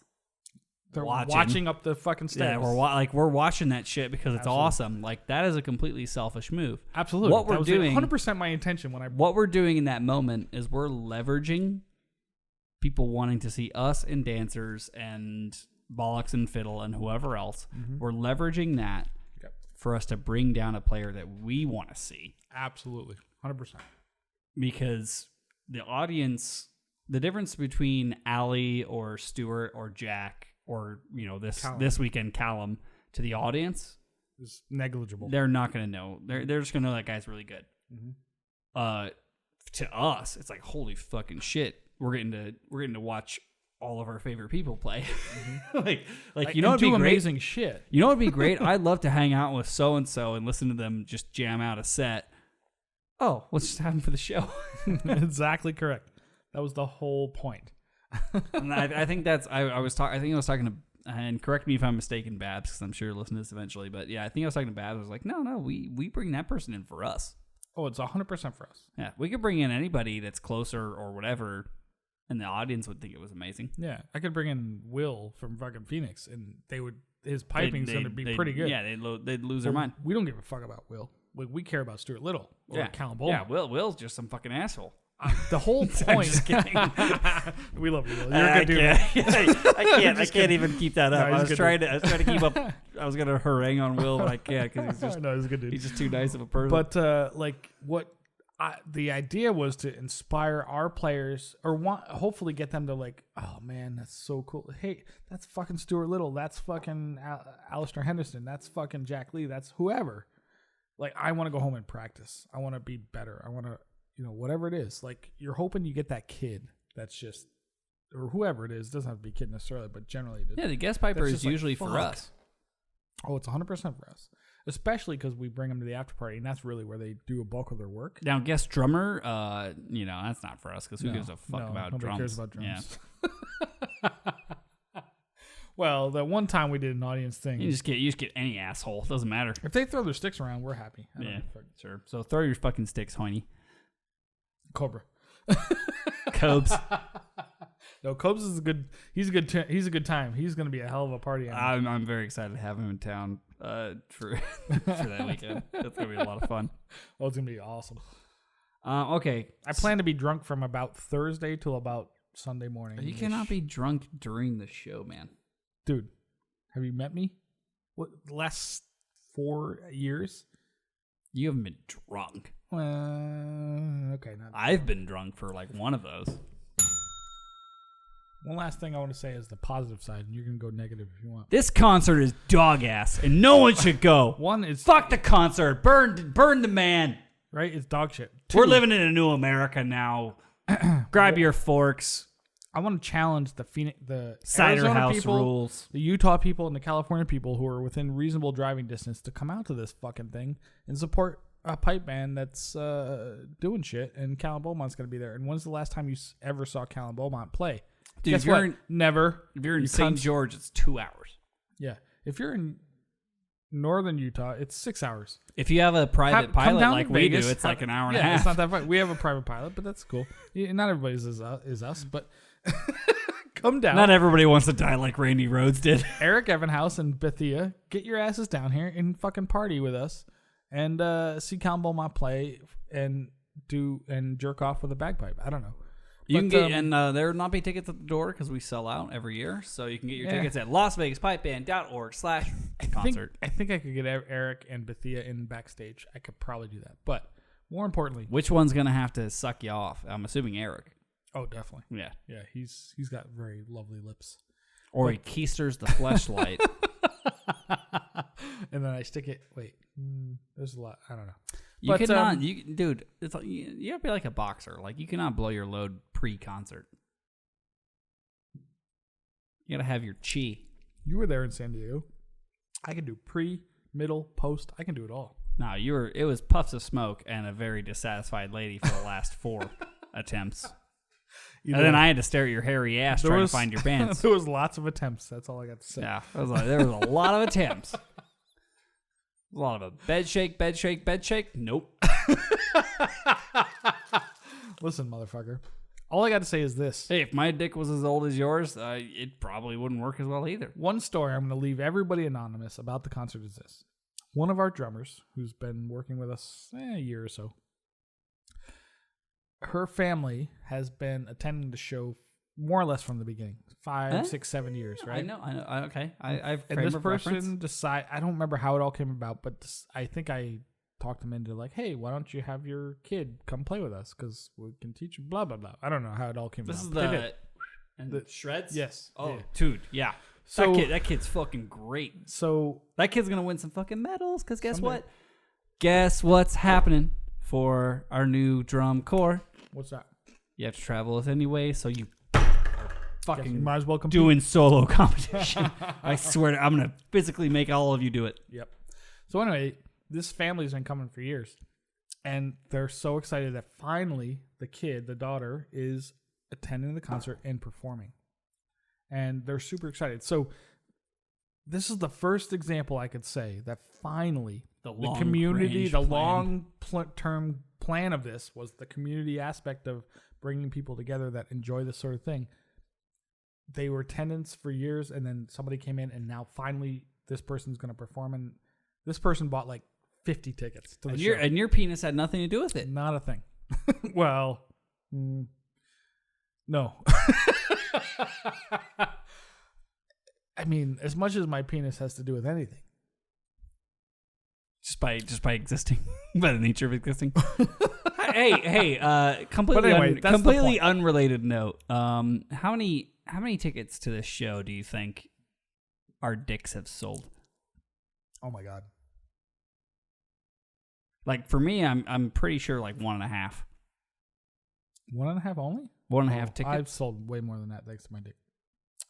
They're watching up the fucking stairs. Yeah, we're watching that shit because it's awesome. Like, that is a completely selfish move. Absolutely. What we're doing, 100% my intention what we're doing in that moment is we're leveraging people wanting to see us and dancers and Bollocks and Fiddle and whoever else. We're leveraging that for us to bring down a player that we want to see. Absolutely. 100%. Because the audience, the difference between Allie or Stuart or Jack or, you know, this weekend Callum to the audience, It's negligible. they're not going to know. They're just going to know that guy's really good. To us, it's like, holy fucking shit. We're getting to watch all of our favorite people play. like you know, it'd be great. Amazing shit. You know, what'd be great. I'd love to hang out with so and so and listen to them just jam out a set. Oh, what's just happened for the show? Exactly correct. That was the whole point. And I think that's I was talking to, and correct me if I'm mistaken, Babs, because I'm sure you'll listen to this eventually. But yeah, I think I was talking to Babs. I was like, no, we bring that person in for us. Oh, it's 100% for us. Yeah, we could bring in anybody that's closer or whatever, and the audience would think it was amazing. Yeah, I could bring in Will from fucking Phoenix, and his piping's going to be pretty good. Yeah, they'd lose their mind. We don't give a fuck about Will. We care about Stuart Little or Callum Bowman. Yeah, Will's just some fucking asshole. The whole point. I'm just kidding. We love you, Will. You're a good dude. I can't even keep that up. No, I was trying to keep up. I was gonna harangue on Will, but I can't because he's just he's a good dude. He's just too nice of a person. But the idea was to inspire our players, or hopefully get them to like, oh man, that's so cool. Hey, that's fucking Stuart Little. That's fucking Alistair Henderson. That's fucking Jack Lee. That's whoever. Like, I want to go home and practice. I want to be better. I want to, whatever it is. Like, you're hoping you get that kid that's just, or whoever it is. It doesn't have to be a kid necessarily, but generally it is. Yeah, the guest piper is usually for us. Oh, it's 100% for us. Especially because we bring them to the after party, and that's really where they do a bulk of their work. Now, guest drummer, that's not for us because who gives a fuck about drums? Nobody cares about drums. Yeah. Well, the one time we did an audience thing. You just get any asshole. Doesn't matter. If they throw their sticks around, we're happy. Yeah, sure. So throw your fucking sticks, Hoiney. Cobra. Cobes. No, Cobes is he's a good time. He's going to be a hell of a party. I'm very excited to have him in town for that weekend. That's going to be a lot of fun. Oh, it's going to be awesome. Okay. I plan to be drunk from about Thursday till about Sunday morning. You cannot be drunk during the show, man. Dude, have you met me? What, the last 4 years? You haven't been drunk. Okay. I've been drunk for like one of those. One last thing I want to say is the positive side, and you can go negative if you want. This concert is dog ass, and no one should go. One is fuck the concert. Burn the man. Right? It's dog shit. We're living in a new America now. Grab your forks. I want to challenge the Cider Arizona House people, rules, the Utah people, and the California people who are within reasonable driving distance to come out to this fucking thing and support a pipe band that's doing shit. And Callum Beaumont's going to be there. And when's the last time you ever saw Callum Beaumont play? Dude, Guess what? Never. If you're in St. George, it's 2 hours. Yeah. If you're in northern Utah, it's 6 hours. If you have a private pilot like we do, it's like an hour and a half. It's not that far. We have a private pilot, but that's cool. Not everybody's is us, but come down. Not everybody wants to die like Randy Rhoads did. Eric Evanhouse and Bethia, get your asses down here and fucking party with us and see Callum Beaumont play and jerk off with a bagpipe. I don't know. You can get, and there will not be tickets at the door because we sell out every year. So you can get your tickets at LasVegasPipeBand.org/concert. I think I could get Eric and Bethia in backstage. I could probably do that. But more importantly, which one's going to have to suck you off? I'm assuming Eric. Oh, definitely. Yeah. Yeah, he's got very lovely lips. Or he keisters the fleshlight. And then I stick it. Wait, there's a lot. I don't know. You cannot, dude. It's like, you have to be like a boxer. Like, you cannot blow your load pre-concert. You gotta have your chi. You were there in San Diego. I can do pre, middle, post. I can do it all. No, it was puffs of smoke and a very dissatisfied lady for the last 4 attempts. And then I had to stare at your hairy ass trying to find your bands. There was lots of attempts. That's all I got to say. Yeah, there was a lot of attempts. A lot of a bed shake. Nope. Listen, motherfucker. All I got to say is this. Hey, if my dick was as old as yours, it probably wouldn't work as well either. One story I'm going to leave everybody anonymous about the concert is this. One of our drummers, who's been working with us a year or so, her family has been attending the show more or less from the beginning. 5, 6, 7 years, right? I know. Okay. I've and this person decided, I don't remember how it all came about, but I think I talked them into like, hey, why don't you have your kid come play with us? Because we can teach you blah, blah, blah. I don't know how it all came about. This is the shreds? Yes. Oh, yeah. dude, yeah. So that kid's fucking great. So That kid's gonna win some fucking medals. Cause guess Someday. what? Guess what's happening for our new drum corps? what's that? You have to travel with anyway, so you Guess you fucking might as well compete. doing solo competition. I swear, I'm gonna physically make all of you do it. Yep. So anyway, this family's been coming for years, and they're so excited that finally the daughter, is attending the concert and performing, and they're super excited. So this is the first example I could say that finally the community, the long-term plan of this was the community aspect of bringing people together that enjoy this sort of thing. They were attendants for years, and then somebody came in, and now finally this person's going to perform. And this person bought like 50 tickets to the show. And your penis had nothing to do with it. Not a thing. Well, no. I mean, as much as my penis has to do with anything. Just by existing, by the nature of existing. hey, completely, But anyway, that's the completely point. unrelated note. How many tickets to this show do you think our dicks have sold? Oh my God. Like for me, I'm pretty sure like 1.5. 1.5 only? 1.5 Oh, tickets. I've sold way more than that thanks to my dick.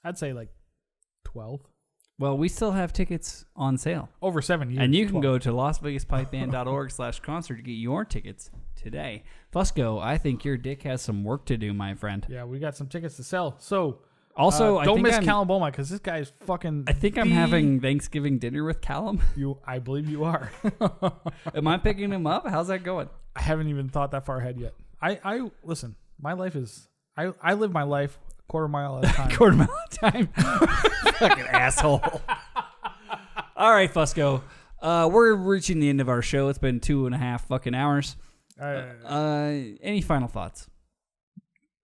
I'd say like 12. Well, we still have tickets on sale. Over 7 years. And you can 12. go to lasvegaspipeband.org/concert to get your tickets today. Fusco, I think your dick has some work to do, my friend. Yeah, we got some tickets to sell. So, Also, don't miss Callum Beaumont because this guy's fucking. I think I'm having Thanksgiving dinner with Callum. I believe you are. Am I picking him up? How's that going? I haven't even thought that far ahead yet. I listen. My life is. I live my life a quarter mile at a time. Quarter mile at a time. Fucking asshole. All right, Fusco. We're reaching the end of our show. It's been 2.5 fucking hours. Any final thoughts?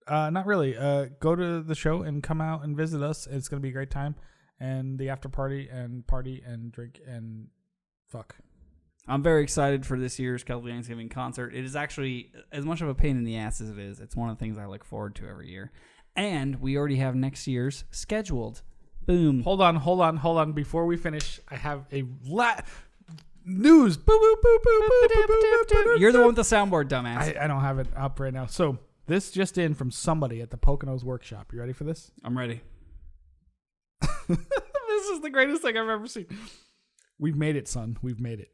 Not really. Go to the show and come out and visit us. It's gonna be a great time, and the after party and drink and fuck. I'm very excited for this year's Celtic Thanksgiving concert. It is actually as much of a pain in the ass as it is. It's one of the things I look forward to every year. And we already have next year's scheduled. Boom. Hold on. Before we finish, I have a news. Boop, boop, boop, boop, boop, boop, boop, boop. You're the one with the soundboard, dumbass. I don't have it up right now. So this just in from somebody at the Poconos workshop. You ready for this? I'm ready. This is the greatest thing I've ever seen. We've made it, son. We've made it.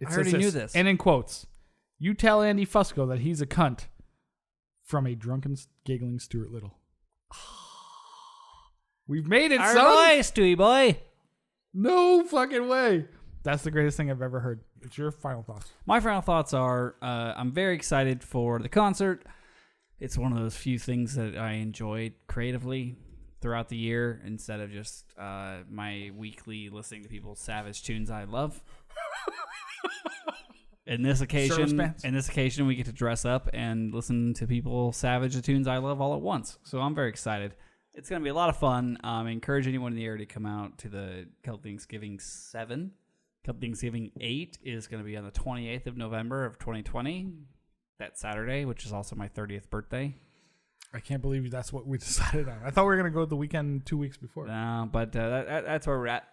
It I says already knew this. And in quotes, you tell Andy Fusco that he's a cunt from a drunken, giggling Stuart Little. We've made it, son. Boy, Stewie boy. No fucking way. That's the greatest thing I've ever heard. It's your final thoughts. My final thoughts are I'm very excited for the concert. It's one of those few things that I enjoyed creatively throughout the year instead of just my weekly listening to people's savage tunes I love. In this occasion, we get to dress up and listen to people savage the tunes I love all at once. So I'm very excited. It's going to be a lot of fun. I encourage anyone in the area to come out to the Celtic Thanksgiving 7. Celtic Thanksgiving 8 is going to be on the 28th of November of 2020. That Saturday, which is also my 30th birthday. I can't believe that's what we decided on. I thought we were going to go the weekend 2 weeks before. No, but that's where we're at.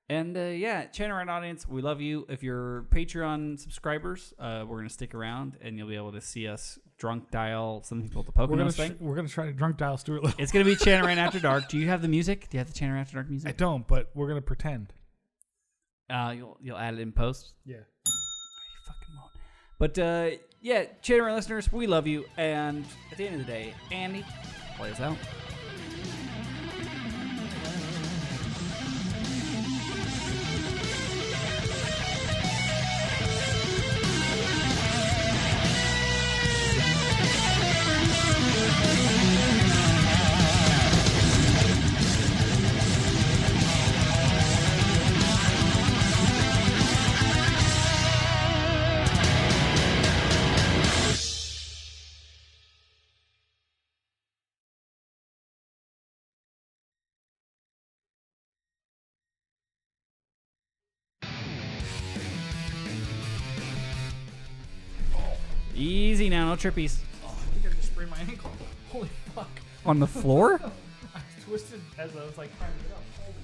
And yeah, Chanter Rant audience, we love you. If you're Patreon subscribers, we're going to stick around and you'll be able to see us drunk dial some people at the Poconos thing. We're going to try to drunk dial Stuart Little. It's going to be Chanter Rant After Dark. Do you have the music? Do you have the Chanter Rant After Dark music? I don't, but we're going to pretend. You'll add it in post? Yeah. You fucking won't. But yeah, Chanter Rant listeners, we love you. And at the end of the day, Andy, play us out. Easy now, no trippies. Oh, I think I just sprained my ankle. Holy fuck. On the floor? I twisted as I was like trying to get up. Holy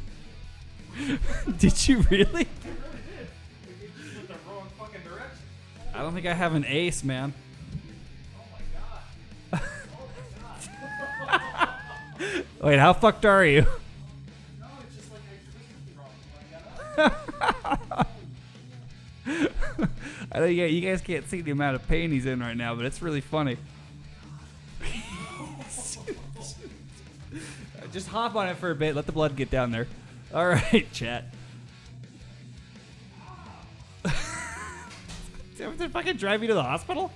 Did you really? I don't think I have an ace, man. Wait, how fucked are you? I know you guys can't see the amount of pain he's in right now, but it's really funny. Just hop on it for a bit. Let the blood get down there. All right, chat. Did I fucking drive you to the hospital?